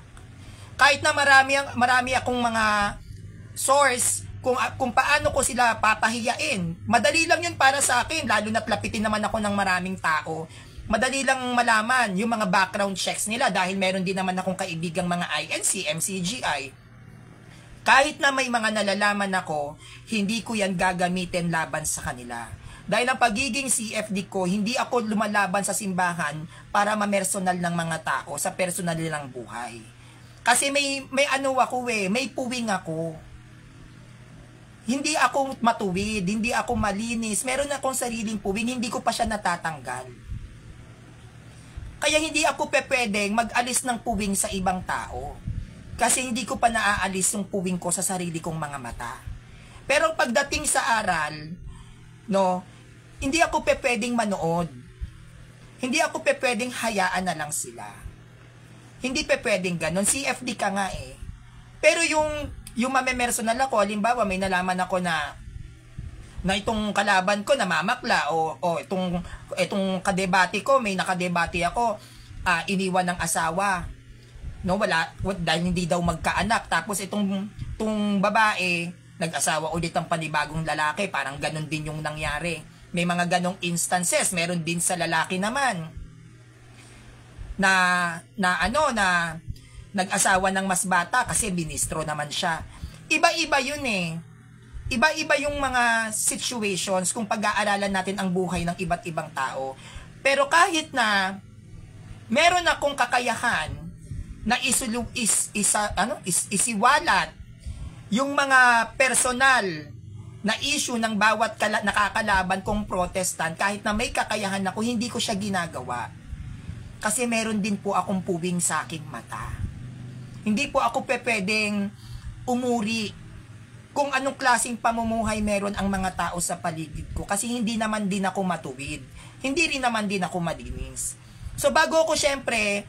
Kahit na marami akong mga source kung paano ko sila papahiyain. Madali lang yun para sa akin, lalo na't lapitin naman ako ng maraming tao. Madali lang malaman yung mga background checks nila dahil meron din naman akong kaibigang mga INC, MCGI. Kahit na may mga nalalaman ako, hindi ko yan gagamitin laban sa kanila. Dahil ang pagiging CFD ko, hindi ako lumalaban sa simbahan para mamersonal ng mga tao sa personal nilang buhay. Kasi may ano ako may puwing ako. Hindi ako matuwid, hindi ako malinis, meron akong sariling puwing, hindi ko pa siya natatanggal. Kaya hindi ako pwedeng mag-alis ng puwing sa ibang tao. Kasi hindi ko pa naaalis yung puwing ko sa sarili kong mga mata. Pero pagdating sa aral, hindi ako pwedeng manood. Hindi ako pwedeng hayaan na lang sila. Hindi pwedeng ganon. CFD ka nga eh. Pero yung mamemersonal ako, halimbawa may nalaman ako na itong kalaban ko namamakla o itong kadebate ko, may nakadebate ako, iniwan ng asawa. Dahil hindi daw magkaanak. Tapos itong babae, nag-asawa ulit ng panibagong lalaki, parang ganon din yung nangyari. May mga ganong instances, meron din sa lalaki naman na nag-asawa ng mas bata kasi binistro naman siya. Iba-iba yun eh. Iba-iba yung mga situations kung pag-aaralan natin ang buhay ng iba't ibang tao. Pero kahit na meron akong kakayahan na isiwalat yung mga personal na issue ng bawat nakakalaban kong Protestant, kahit na may kakayahan ako, hindi ko siya ginagawa. Kasi meron din po akong puwing sa aking mata. Hindi po ako pwedeng umuri kung anong klaseng pamumuhay meron ang mga tao sa paligid ko. Kasi hindi naman din ako matuwid. Hindi rin naman din ako malinis. So bago ako syempre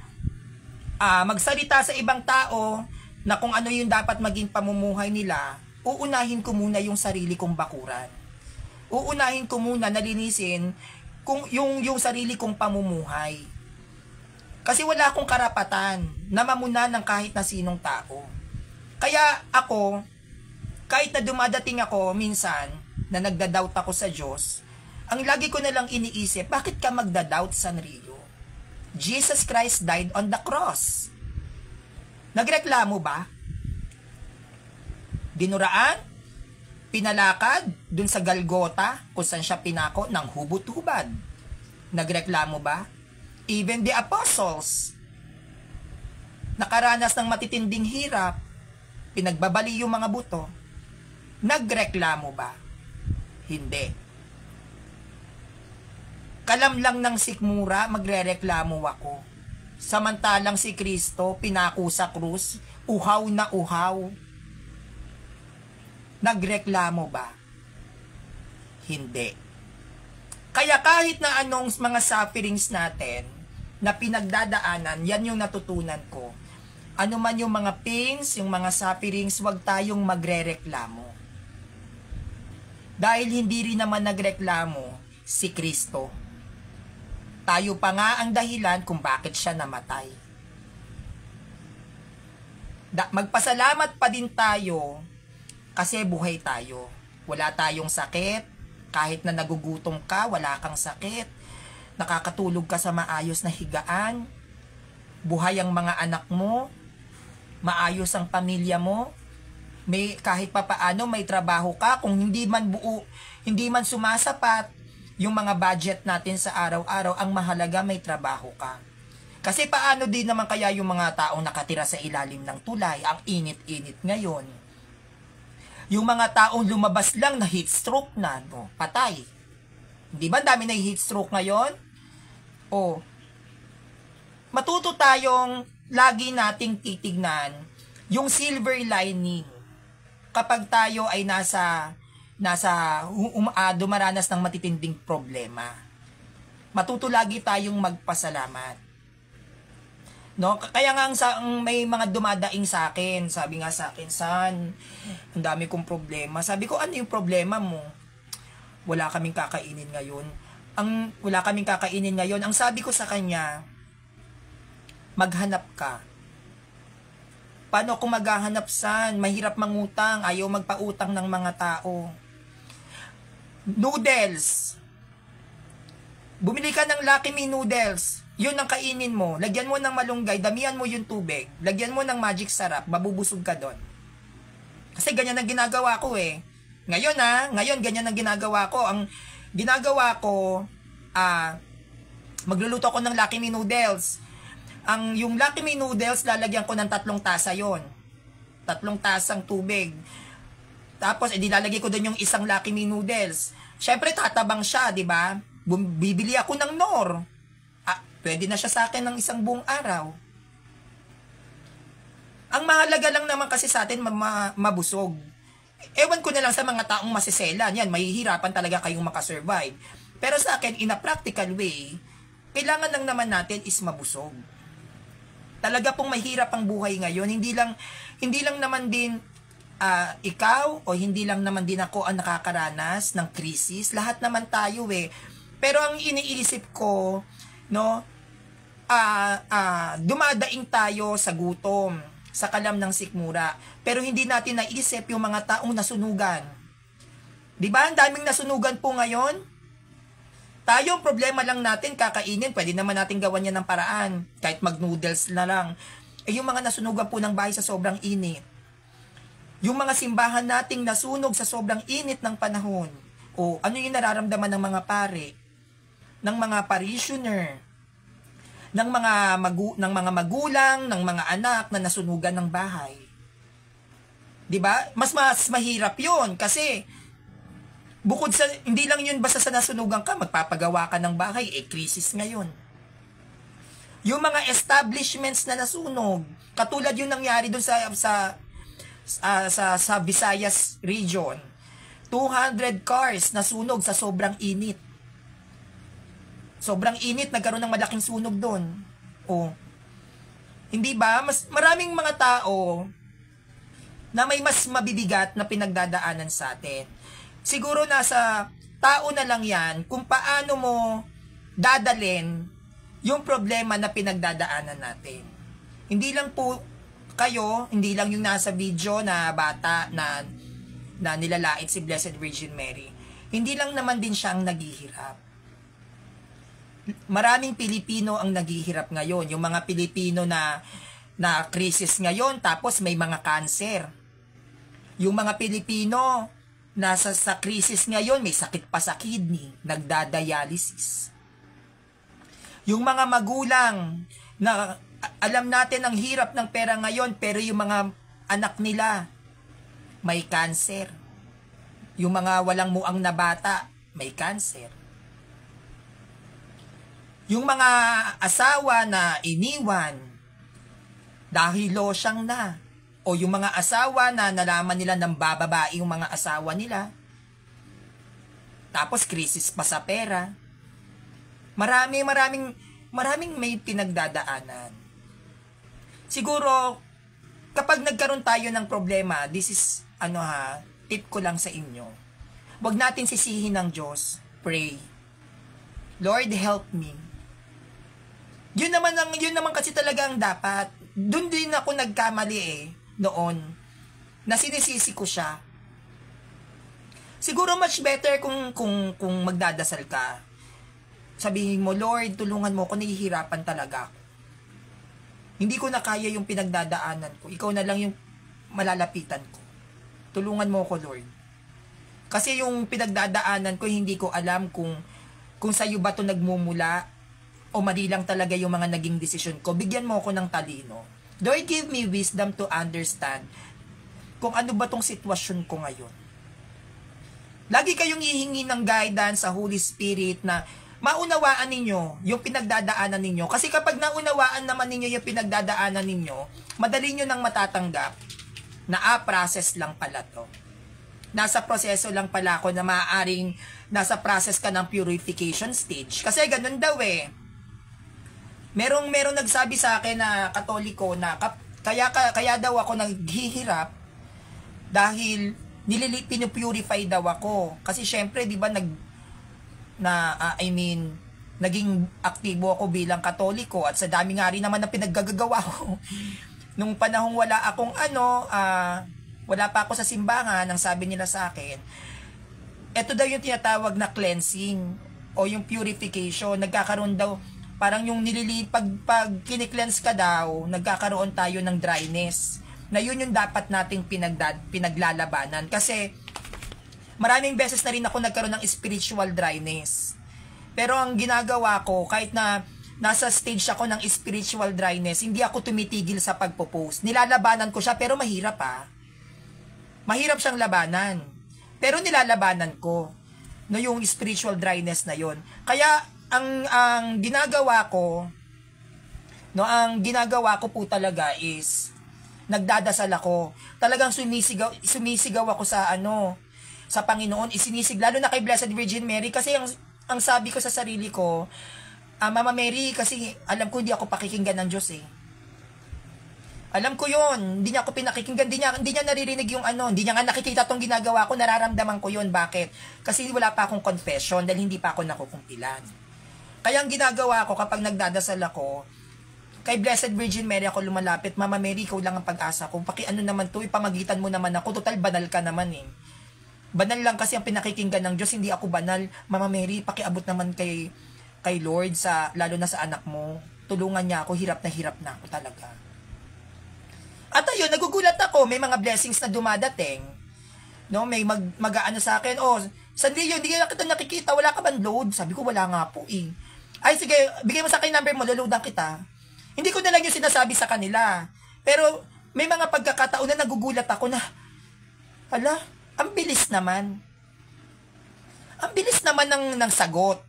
magsalita sa ibang tao na kung ano yung dapat maging pamumuhay nila, uunahin ko muna yung sarili kong bakuran. Uunahin ko muna nalinisin kung yung sarili kong pamumuhay. Kasi wala akong karapatan na mamuna ng kahit na sinong tao. Kaya ako, kahit na dumadating ako minsan na nagda-doubt ako sa Diyos, ang lagi ko na lang iniisip, bakit ka magda-doubt, Sanrio? Jesus Christ died on the cross. Nagreklamo ba? Dinuraan? Pinalakad dun sa Golgota kung saan siya pinako ng hubot-hubad. Nagreklamo ba? Even the apostles, nakaranas ng matitinding hirap, pinagbabali yung mga buto. Nagreklamo ba? Hindi. Kalam lang ng sikmura, magrereklamo ako. Samantalang si Kristo, pinako sa krus, uhaw na uhaw. Nagreklamo ba? Hindi. Kaya kahit na anong mga sufferings natin na pinagdadaanan, yan yung natutunan ko. Ano man yung mga pains, yung mga sufferings, huwag tayong magrereklamo. Dahil hindi rin naman nagreklamo si Kristo. Tayo pa nga ang dahilan kung bakit siya namatay. Magpasalamat pa din tayo kasi buhay tayo. Wala tayong sakit. Kahit na nagugutom ka, wala kang sakit. Nakakatulog ka sa maayos na higaan. Buhay ang mga anak mo. Maayos ang pamilya mo. Kahit pa paano may trabaho ka. Kung hindi man sumasapat yung mga budget natin sa araw-araw, ang mahalaga may trabaho ka. Kasi paano din naman kaya yung mga taong nakatira sa ilalim ng tulay, ang init-init ngayon. Yung mga taong lumabas lang na heat stroke na, patay. Di ba dami na heat stroke ngayon? Matuto tayong lagi nating titignan yung silver lining kapag tayo ay dumaranas ng matitinding problema. Matuto lagi tayong magpasalamat. No, kaya nga may mga dumadaing sa akin, sabi nga sa akin, "San, ang dami kong problema." Sabi ko, "Ano yung problema mo?" "Wala kaming kakainin ngayon." Ang sabi ko sa kanya, "Maghanap ka." "Paano kung maghahanap, San? Mahirap mangutang, ayaw magpautang ng mga tao." "Noodles. Bumili ka ng Lucky Me noodles. Yun ang kainin mo. Lagyan mo ng malunggay, damihan mo yung tubig. Lagyan mo ng magic sarap, mabubusog ka doon." Kasi ganyan ang ginagawa ko eh. Ngayon ganyan ang ginagawa ko. Ang ginagawa ko, magluluto ako ng Lucky Me noodles. Yung Lucky Me noodles, lalagyan ko ng 3 tasa yon. 3 tasang tubig. Tapos, lalagay ko doon yung isang Lucky Me noodles. Syempre, tatabang siya, di ba? Bibili ako ng Knorr. Pwede na siya sa akin ng isang buong araw. Ang mahalaga lang naman kasi sa atin, mabusog. Ewan ko na lang sa mga taong masiselan. Yan, mahihirapan talaga kayong makasurvive. Pero sa akin, in a practical way, kailangan lang naman natin is mabusog. Talaga pong mahirap ang buhay ngayon. Hindi lang naman din ikaw o hindi lang naman din ako ang nakakaranas ng krisis. Lahat naman tayo eh. Pero ang iniisip ko, no, dumadaing tayo sa gutom, sa kalam ng sikmura, pero hindi natin naisip yung mga taong nasunugan. Di ba? Ang daming nasunugan po ngayon. Tayo, problema lang natin, kakainin, pwede naman natin gawan yan ng paraan, kahit mag-noodles na lang. Yung mga nasunugan po ng bahay sa sobrang init. Yung mga simbahan nating nasunog sa sobrang init ng panahon. O ano yung nararamdaman ng mga pare, ng mga parishioner, ng mga magulang, ng mga anak na nasunugan ng bahay. 'Di ba? Mas mahirap 'yon kasi bukod sa hindi lang 'yun basta sa nasunugan ka, magpapagawa ka ng bahay, crisis ngayon. Yung mga establishments na nasunog, katulad yung nangyari doon sa Visayas region. 200 cars nasunog sa sobrang init. Sobrang init, nagkaroon ng malaking sunog doon. Hindi ba? Maraming mga tao na may mas mabibigat na pinagdadaanan sa atin. Siguro nasa tao na lang yan kung paano mo dadalin yung problema na pinagdadaanan natin. Hindi lang po kayo, hindi lang yung nasa video na bata na nilalait si Blessed Virgin Mary. Hindi lang naman din siya ang naghihirap. Maraming Pilipino ang naghihirap ngayon. Yung mga Pilipino na krisis ngayon, tapos may mga cancer. Yung mga Pilipino na sa krisis ngayon, may sakit pa sa kidney, nagdadialysis. Yung mga magulang na alam natin ang hirap ng pera ngayon, pero yung mga anak nila may cancer. Yung mga walang muang na bata, may cancer. Yung mga asawa na iniwan dahil losyang na, o yung mga asawa na nalaman nila ng bababae yung mga asawa nila, tapos krisis pa sa pera. Maraming may pinagdadaanan. Siguro, kapag nagkaroon tayo ng problema, this is, tip ko lang sa inyo. Huwag natin sisihin ng Diyos. Pray. Lord, help me. Yun naman kasi talaga ang dapat. Doon din ako nagkamali noon. Na sinisisi ko siya. Siguro much better kung magdadasal ka. Sabihin mo, Lord, tulungan mo ako, nahihirapan talaga ako. Hindi ko na kaya yung pinagdadaanan ko. Ikaw na lang yung malalapitan ko. Tulungan mo ako, Lord. Kasi yung pinagdadaanan ko, hindi ko alam kung sa'yo ba ito nagmumula o mali lang talaga yung mga naging desisyon ko. Bigyan mo ako ng talino. Lord, give me wisdom to understand kung ano ba tong sitwasyon ko ngayon. Lagi kayong hihingi ng guidance sa Holy Spirit na maunawaan ninyo yung pinagdadaanan ninyo. Kasi kapag naunawaan naman ninyo yung pinagdadaanan ninyo, madali nyo nang matatanggap na process lang pala to. Nasa proseso lang pala ako na maaaring nasa process ka ng purification stage. Kasi ganun daw eh. Merong nagsabi sa akin na Katoliko na kaya daw ako naghihirap dahil pinupurify daw ako. Kasi syempre, di ba, naging aktibo ako bilang Katoliko at sa dami nga rin naman na pinaggagawa ko. Nung panahong wala pa ako sa simbahan, ang sabi nila sa akin, ito daw yung tinatawag na cleansing o yung purification. Nagkakaroon daw, parang yung pag kine-cleanse ka daw, nagkakaroon tayo ng dryness. Na yun yung dapat nating pinaglalabanan. Kasi, maraming beses na rin ako nagkaroon ng spiritual dryness. Pero ang ginagawa ko, kahit na nasa stage ako ng spiritual dryness, hindi ako tumitigil sa pagpo-post. Nilalabanan ko siya, pero mahirap Mahirap siyang labanan. Pero nilalabanan ko no yung spiritual dryness na yon. Kaya ang ginagawa ko po talaga is nagdadasal ako. Talagang sumisigaw ako sa Panginoon, lalo na kay Blessed Virgin Mary kasi ang sabi ko sa sarili ko, Mama Mary, kasi alam ko hindi ako pakikinggan ng Diyos eh. Alam ko yun, hindi niya ako pinakikinggan, hindi niya naririnig yung hindi niya nga nakikita tong ginagawa ko, nararamdaman ko yun. Bakit? Kasi wala pa akong confession dahil hindi pa ako nakukumpilan. Kaya ang ginagawa ko kapag nagdadasal ako, kay Blessed Virgin Mary ako lumalapit, Mama Mary, ikaw lang ang pag-asa ko. Naman to, ipamagitan mo naman ako, total banal ka naman eh. Banal lang kasi ang pinakikinggan ng Diyos, hindi ako banal. Mama Mary, pakiabot naman kay Lord, lalo na sa anak mo. Tulungan niya ako, hirap na ako talaga. At ayun, nagugulat ako, may mga blessings na dumadating. No, may mag-aano sa akin, Sanrio, hindi kita nakikita, wala ka bang load? Sabi ko, wala nga po eh. Ay, sige, bigay mo sa akin number mo, luludan kita. Hindi ko na lang yung sinasabi sa kanila. Pero, may mga pagkakataon na nagugulat ako na, ang bilis naman. Ang bilis naman ng sagot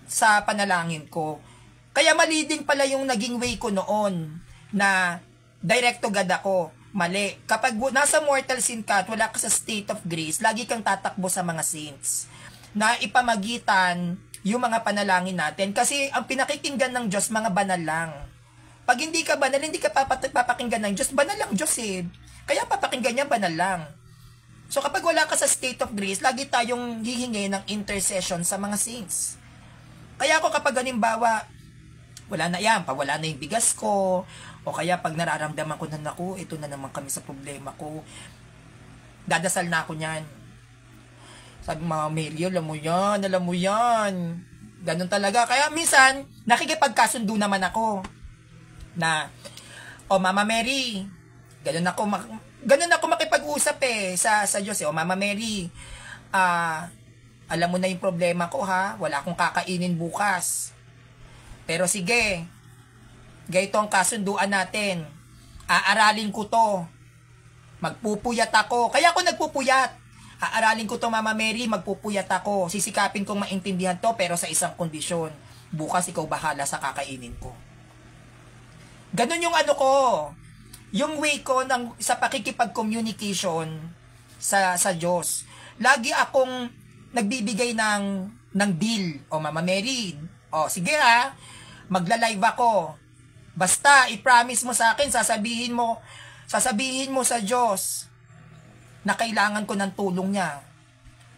sa panalangin ko. Kaya mali din pala yung naging way ko noon na direkto gad ako. Mali. Kapag nasa mortal sin ka at wala ka sa state of grace, lagi kang tatakbo sa mga saints na ipamagitan yung mga panalangin natin. Kasi ang pinakikinggan ng Diyos, mga banal lang. Pag hindi ka banal, hindi ka papakinggan ng Diyos. Banal lang Diyos eh. Kaya papakinggan niya, banal lang. So kapag wala ka sa state of grace, lagi tayong hihingi ng intercession sa mga saints. Kaya ako kapag halimbawa, wala na yung bigas ko, o kaya pag nararamdaman ko na ito na naman kami sa problema ko, dadasal na ako niyan. Sabi, Mama Mary, alam mo yan. Ganun talaga. Kaya minsan, nakikipagkasundo naman ako na, Mama Mary, ganun ako makipag-usap sa Diyos eh. Mama Mary, alam mo na yung problema ko wala akong kakainin bukas. Pero sige, ganito ang kasunduan natin. Aaralin ko to. Magpupuyat ako. Kaya ako nagpupuyat. Aaralin ko to, Mama Mary, magpupuyat ako. Sisikapin kong maintindihan to, pero sa isang kondisyon. Bukas ikaw bahala sa kakainin ko. Ganon yung ko. Yung way ko sa pakikipag-communication sa Diyos. Lagi akong nagbibigay ng deal. Mama Mary, sige magla-live ako. Basta, i-promise mo sa akin, sasabihin mo sa Diyos na kailangan ko ng tulong niya.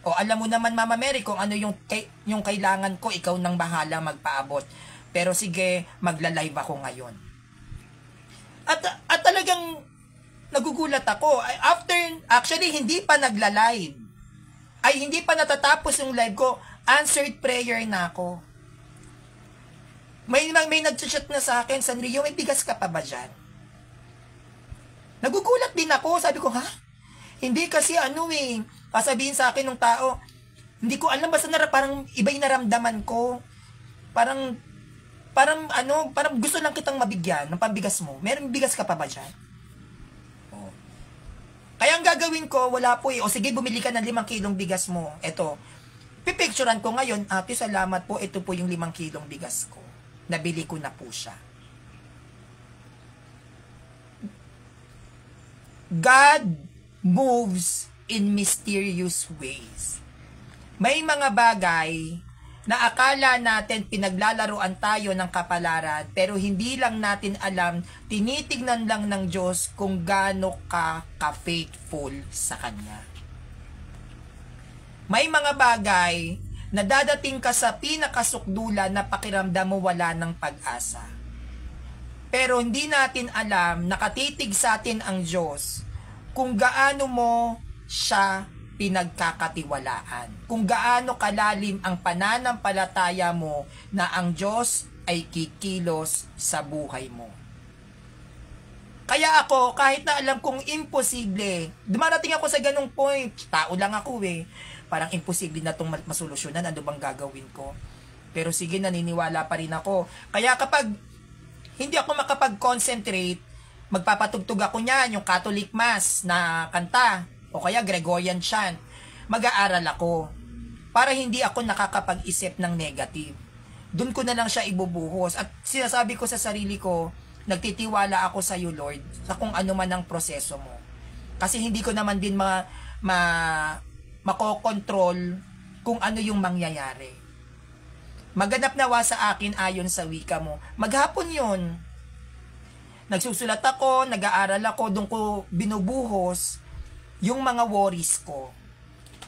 Alam mo naman, Mama Mary, kung ano yung kailangan ko, ikaw nang bahala magpaabot. Pero sige, magla-live ako ngayon. At talagang nagugulat ako. Actually, hindi pa nagla-live. Hindi pa natatapos yung live ko, answered prayer na ako. May nag-chat na sa akin, Sanrio, may bigas ka pa ba dyan? Nagugulat din ako. Sabi ko, Hindi kasi sasabihin sa akin ng tao, hindi ko alam, basta parang iba yung naramdaman ko. Parang gusto lang kitang mabigyan ng pambigas mo. Meron bigas ka pa ba dyan? Kaya ang gagawin ko, wala po sige, bumili ka ng 5 kilong bigas mo. Eto, Pipicturan ko ngayon, ate, salamat po, ito po yung 5 kilong bigas ko. Nabili ko na po siya. God moves in mysterious ways. May mga bagay na akala natin pinaglalaruan tayo ng kapalaran, pero hindi lang natin alam, tinitignan lang ng Diyos kung gaano ka-faithful sa Kanya. May mga bagay na dadating ka sa pinakasukdulan na pakiramdam mo wala ng pag-asa. Pero hindi natin alam, nakatitig sa atin ang Diyos kung gaano mo siya pinagkakatiwalaan. Kung gaano kalalim ang pananampalataya mo na ang Diyos ay kikilos sa buhay mo. Kaya ako, kahit na alam kong imposible, dumarating ako sa ganung point, tao lang ako parang imposible na itong masolusyonan, ano bang gagawin ko? Pero sige, naniniwala pa rin ako. Kaya kapag hindi ako makapag-concentrate, magpapatugtog ako niyan, yung Catholic Mass na kanta, o kaya Gregorian chant, mag-aaral ako para hindi ako nakakapag-isip ng negative. Doon ko na lang siya ibubuhos. At sinasabi ko sa sarili ko, nagtitiwala ako sa iyo, Lord, sa kung ano man ang proseso mo. Kasi hindi ko naman din makokontrol kung ano yung mangyayari. Maganap nawa sa akin ayon sa wika mo. Maghapon yun. Nagsusulat ako, nag-aaral ako, doon ko binubuhos yung mga worries ko.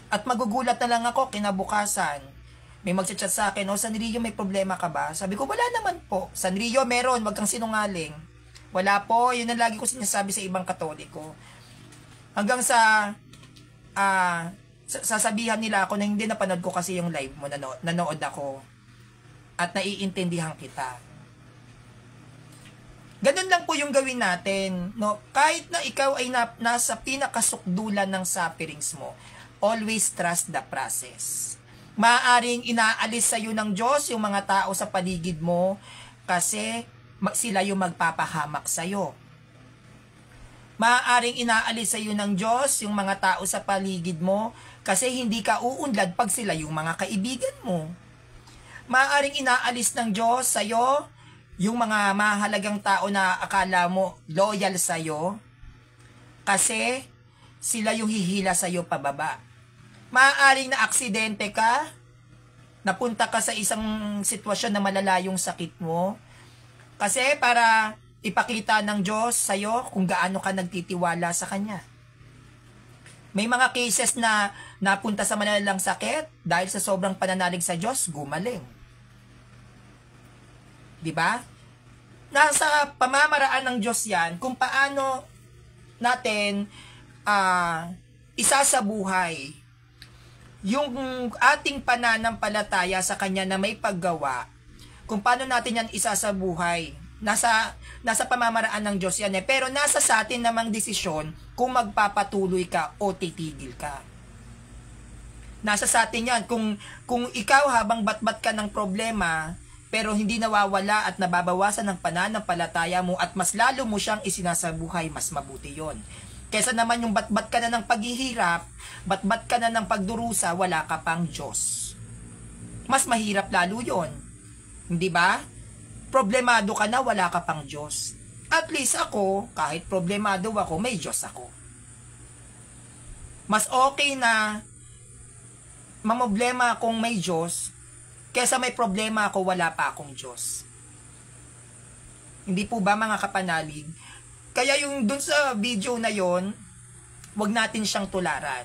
At magugulat na lang ako kinabukasan. May magchat-chat sa akin, Sanrio, may problema ka ba? Sabi ko, wala naman po. Sanrio, meron, wag kang sinungaling. Wala po, yun ang lagi ko sinasabi sa ibang Katoliko. Hanggang sa sasabihan nila ako na hindi napanood ko kasi yung live mo, nanood ako. At naiintindihan kita. Ganun lang po yung gawin natin, no? Kahit na ikaw ay nasa pinakasukdulan ng sufferings mo, always trust the process. Maaaring inaalis sa iyo ng Diyos yung mga tao sa paligid mo kasi sila yung magpapahamak sa iyo. Maaaring inaalis sa iyo ng Diyos yung mga tao sa paligid mo kasi hindi ka uunlad pag sila yung mga kaibigan mo. Maaaring inaalis ng Diyos sa iyo yung mga mahalagang tao na akala mo loyal sa iyo kasi sila yung hihila sa iyo pababa. Maaaring na aksidente ka, napunta ka sa isang sitwasyon na malala yung sakit mo kasi para ipakita ng Diyos sa iyo kung gaano ka nagtitiwala sa Kanya. May mga cases na napunta sa malalang sakit dahil sa sobrang pananalig sa Diyos, gumaling. Diba? Nasa pamamaraan ng Diyos yan kung paano natin isasabuhay yung ating pananampalataya sa Kanya na may paggawa. Kung paano natin yan isasabuhay. Nasa pamamaraan ng Diyos yan Pero nasa sa atin namang desisyon kung magpapatuloy ka o titigil ka. Nasa sa atin yan. Kung ikaw habang batbat ka ng problema, pero hindi nawawala at nababawasan ng pananampalataya mo at mas lalo mo siyang isinasabuhay, mas mabuti yon. Kesa naman yung batbat ka na ng paghihirap, batbat ka na ng pagdurusa, wala ka pang Diyos. Mas mahirap lalo yon. Hindi ba? Problemado ka na, wala ka pang Diyos. At least ako, kahit problemado ako, may Diyos ako. Mas okay na mamoblema akong may Diyos kesa may problema ako, wala pa akong Diyos. Hindi po ba mga kapanalig? Kaya yung dun sa video na yon, wag natin siyang tularan.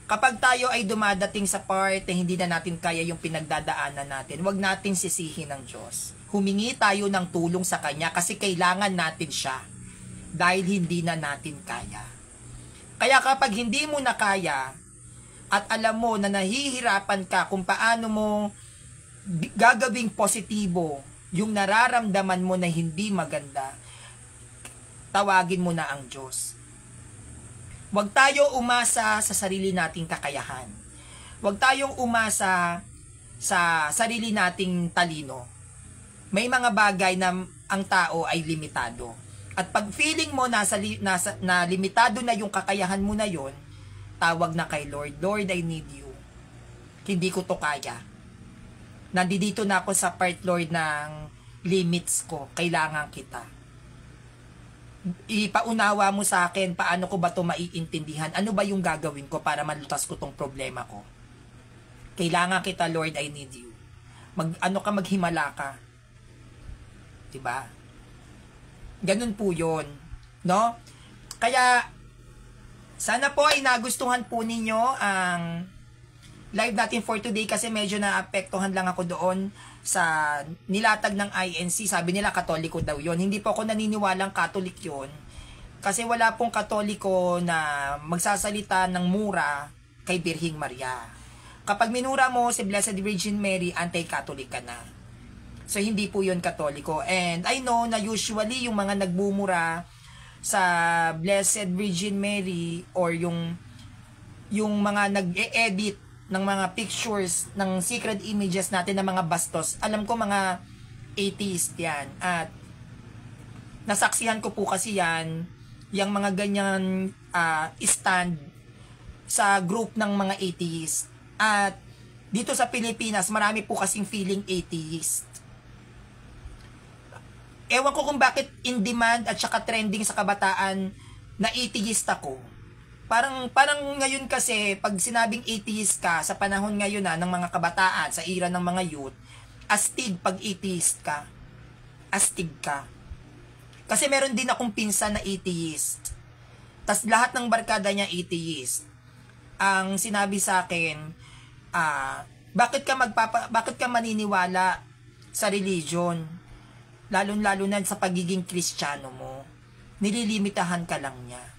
Kapag tayo ay dumadating sa part na hindi na natin kaya yung pinagdadaanan natin, wag natin sisihin ng Diyos. Humingi tayo ng tulong sa Kanya kasi kailangan natin siya dahil hindi na natin kaya. Kaya kapag hindi mo na kaya at alam mo na nahihirapan ka kung paano mo gagawing positibo yung nararamdaman mo na hindi maganda, tawagin mo na ang Diyos. Huwag tayo umasa sa sarili nating kakayahan. Huwag tayong umasa sa sarili nating talino. May mga bagay na ang tao ay limitado. At pag feeling mo na limitado na yung kakayahan mo na yon, tawag na kay Lord. Lord, I need you. Hindi ko to kaya. Nandito na ako sa part, Lord, ng limits ko. Kailangan kita. Ipaunawa mo sa akin paano ko ba to maiintindihan. Ano ba yung gagawin ko para malutas ko tong problema ko. Kailangan kita, Lord, I need you. Maghimala ka. Diba? Ganun po yun. No? Kaya, sana po ay nagustuhan po ninyo ang live natin for today kasi medyo naapektuhan lang ako doon sa nilatag ng INC. Sabi nila Katoliko daw yon. Hindi po ako naniniwalang Catholic yon. Kasi wala pong Katoliko na magsasalita ng mura kay Birhing Maria. Kapag minura mo si Blessed Virgin Mary, anti-Catholic ka na. So hindi po yon Katoliko. And I know na usually yung mga nagbumura sa Blessed Virgin Mary or yung mga nag-e-edit ng mga pictures ng sacred images natin ng mga bastos, alam ko mga atheist yan. At nasaksihan ko po kasi yan, yung mga ganyan stand sa group ng mga atheist. At dito sa Pilipinas, marami po kasing feeling atheist. Ewan ko kung bakit in demand at saka trending sa kabataan na atheist ako. Parang ngayon kasi, pag sinabing atheist ka, sa panahon ngayon ng mga kabataan, sa era ng mga youth, astig pag atheist ka. Astig ka. Kasi meron din akong pinsan na atheist. Tas lahat ng barkada niya atheist. Ang sinabi sa akin, bakit ka maniniwala sa religion? Lalo na sa pagiging Kristiyano mo. Nililimitahan ka lang niya.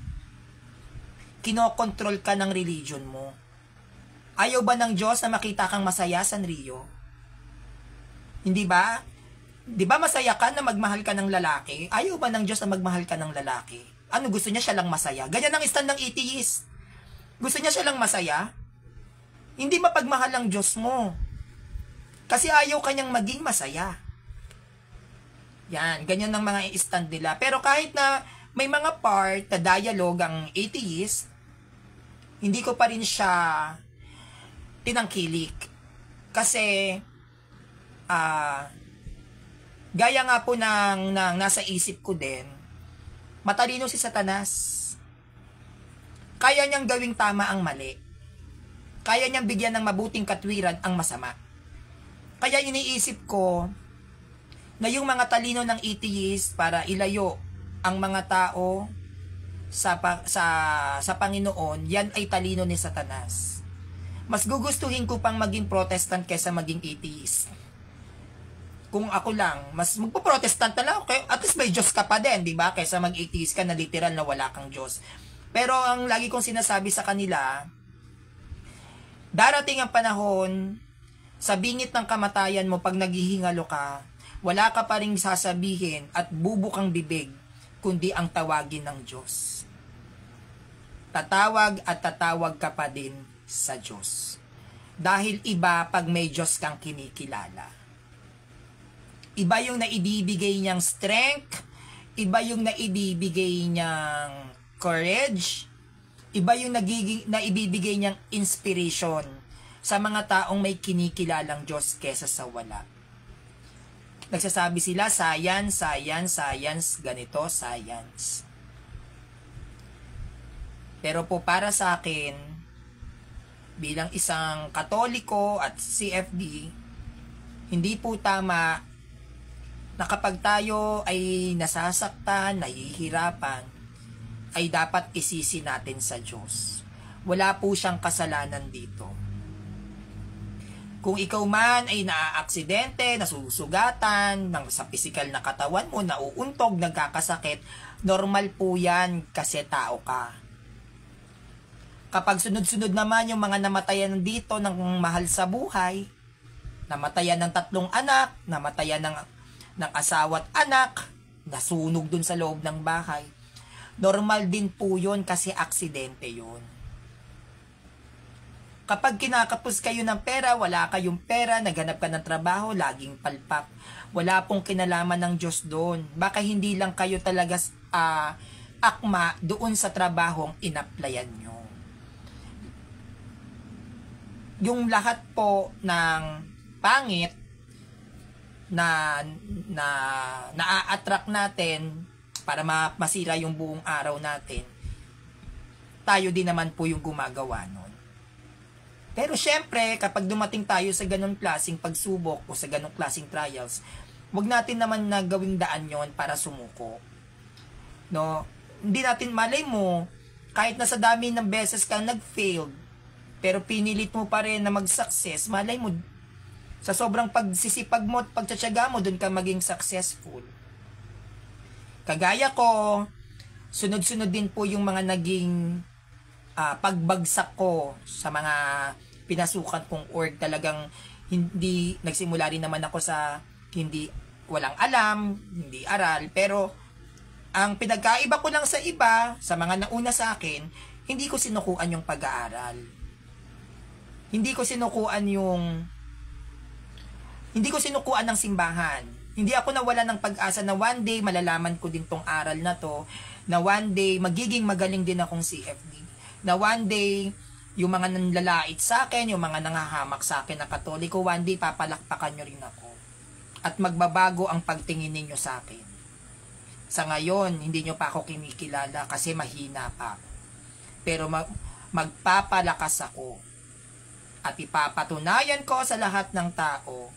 Kinokontrol ka ng religion mo. Ayaw ba ng Diyos na makita kang masaya, Sanrio? Hindi ba? Di ba masaya ka na magmahal ka ng lalaki? Ayaw ba ng Diyos na magmahal ka ng lalaki? Ano, gusto niya siya lang masaya? Ganyan ang stand ng atheist. Gusto niya siya lang masaya? Hindi mapagmahal ang Diyos mo. Kasi ayaw kanyang maging masaya. Yan, ganyan ang mga stand nila. Pero kahit na may mga part na dialogue ang atheist, hindi ko pa rin siya tinangkilik. Kasi, gaya nga po ng nasa isip ko din, matalino si Satanas. Kaya niyang gawing tama ang mali. Kaya niyang bigyan ng mabuting katwiran ang masama. Kaya iniisip ko na yung mga talino ng atheist para ilayo ang mga tao sa Panginoon, yan ay talino ni Satanas. Mas gugustuhin ko pang maging Protestant kaysa maging atheist. Kung ako lang, mas magpo-Protestant na lang, okay? At least may Diyos ka pa din, di ba? Kaysa mag-atheist ka na literal na wala kang Diyos. Pero ang lagi kong sinasabi sa kanila, darating ang panahon, sa bingit ng kamatayan mo, pag naghihingalo ka, wala ka pa ring sasabihin at bubukang bibig, kundi ang tawagin ng Diyos. Tatawag at tatawag ka pa din sa Diyos. Dahil iba pag may Diyos kang kinikilala. Iba yung naibibigay niyang strength, iba yung naibibigay niyang courage, iba yung naibibigay niyang inspiration sa mga taong may kinikilalang Diyos kesa sa wala. Nagsasabi sila, science, ganito, science. Pero po para sa akin, bilang isang Katoliko at CFD, hindi po tama na kapag tayo ay nasasaktan, nahihirapan, ay dapat isisi natin sa Diyos. Wala po siyang kasalanan dito. Kung ikaw man ay naaaksidente, nasusugatan, sa pisikal na katawan mo, nauuntog, nagkakasakit, normal po yan kasi tao ka. Kapag sunod-sunod naman yung mga namatayan dito ng mahal sa buhay, namatayan ng 3 anak, namatayan ng asawa at anak, nasunog dun sa loob ng bahay, normal din po yun kasi aksidente yun. Kapag kinakapos kayo ng pera, wala kayong pera, naghanap ka ng trabaho, laging palpak. Wala pong kinalaman ng Diyos doon. Baka hindi lang kayo talaga akma doon sa trabahong in-applyan nyo. yung lahat po ng pangit na na-attract natin para masira yung buong araw natin, tayo din naman po yung gumagawa nun. Pero syempre, kapag dumating tayo sa ganong klaseng pagsubok o sa ganong klaseng trials, wag natin naman na gawing daan yon para sumuko. No? Hindi natin, malay mo, kahit na sa dami ng beses kang nag-failed, pero pinilit mo pa rin na mag-success, malay mo, sa sobrang pagsisipag mo at pagtsatsaga mo, dun ka maging successful. Kagaya ko, sunod-sunod din po yung mga naging pagbagsak ko sa mga pinasukan kong org. Talagang hindi, nagsimula rin naman ako sa hindi, walang alam, hindi aral, pero ang pinagkaiba ko lang sa iba, sa mga nauna sa akin, hindi ko sinukuan yung pag-aaral. Hindi ko sinukuan ng simbahan. Hindi ako nawala ng pag-asa na one day malalaman ko din tong aral na to, na one day magiging magaling din akong CFD, na one day yung mga nanlalait sa akin, yung mga nangahamak sa akin na Katoliko, one day papalakpakan nyo rin ako. At magbabago ang pagtingin ninyo sa akin. Sa ngayon, hindi nyo pa ako kinikilala kasi mahina pa. Pero magpapalakas ako. At ipapatunayan ko sa lahat ng tao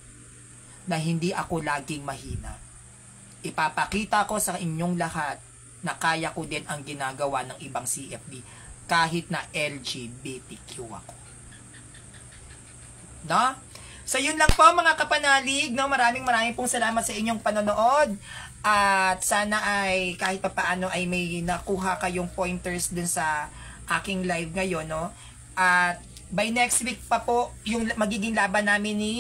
na hindi ako laging mahina. Ipapakita ko sa inyong lahat na kaya ko din ang ginagawa ng ibang CFD kahit na LGBTQ ako. No? So yun lang po mga kapanalig, no? Maraming pong salamat sa inyong panonood. At sana ay kahit papaano ay may nakuha kayong pointers dun sa aking live ngayon, no? At by next week pa po yung magiging laban namin ni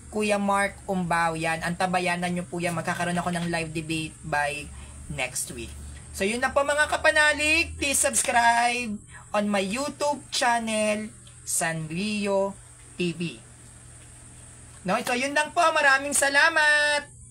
Kuya Mark Umbao. Yan, antabayanan nyo po yan. Magkakaroon ako ng live debate by next week. So yun na po mga kapanalig. Please subscribe on my YouTube channel, Sanrio TV. No, so yun lang po. Maraming salamat.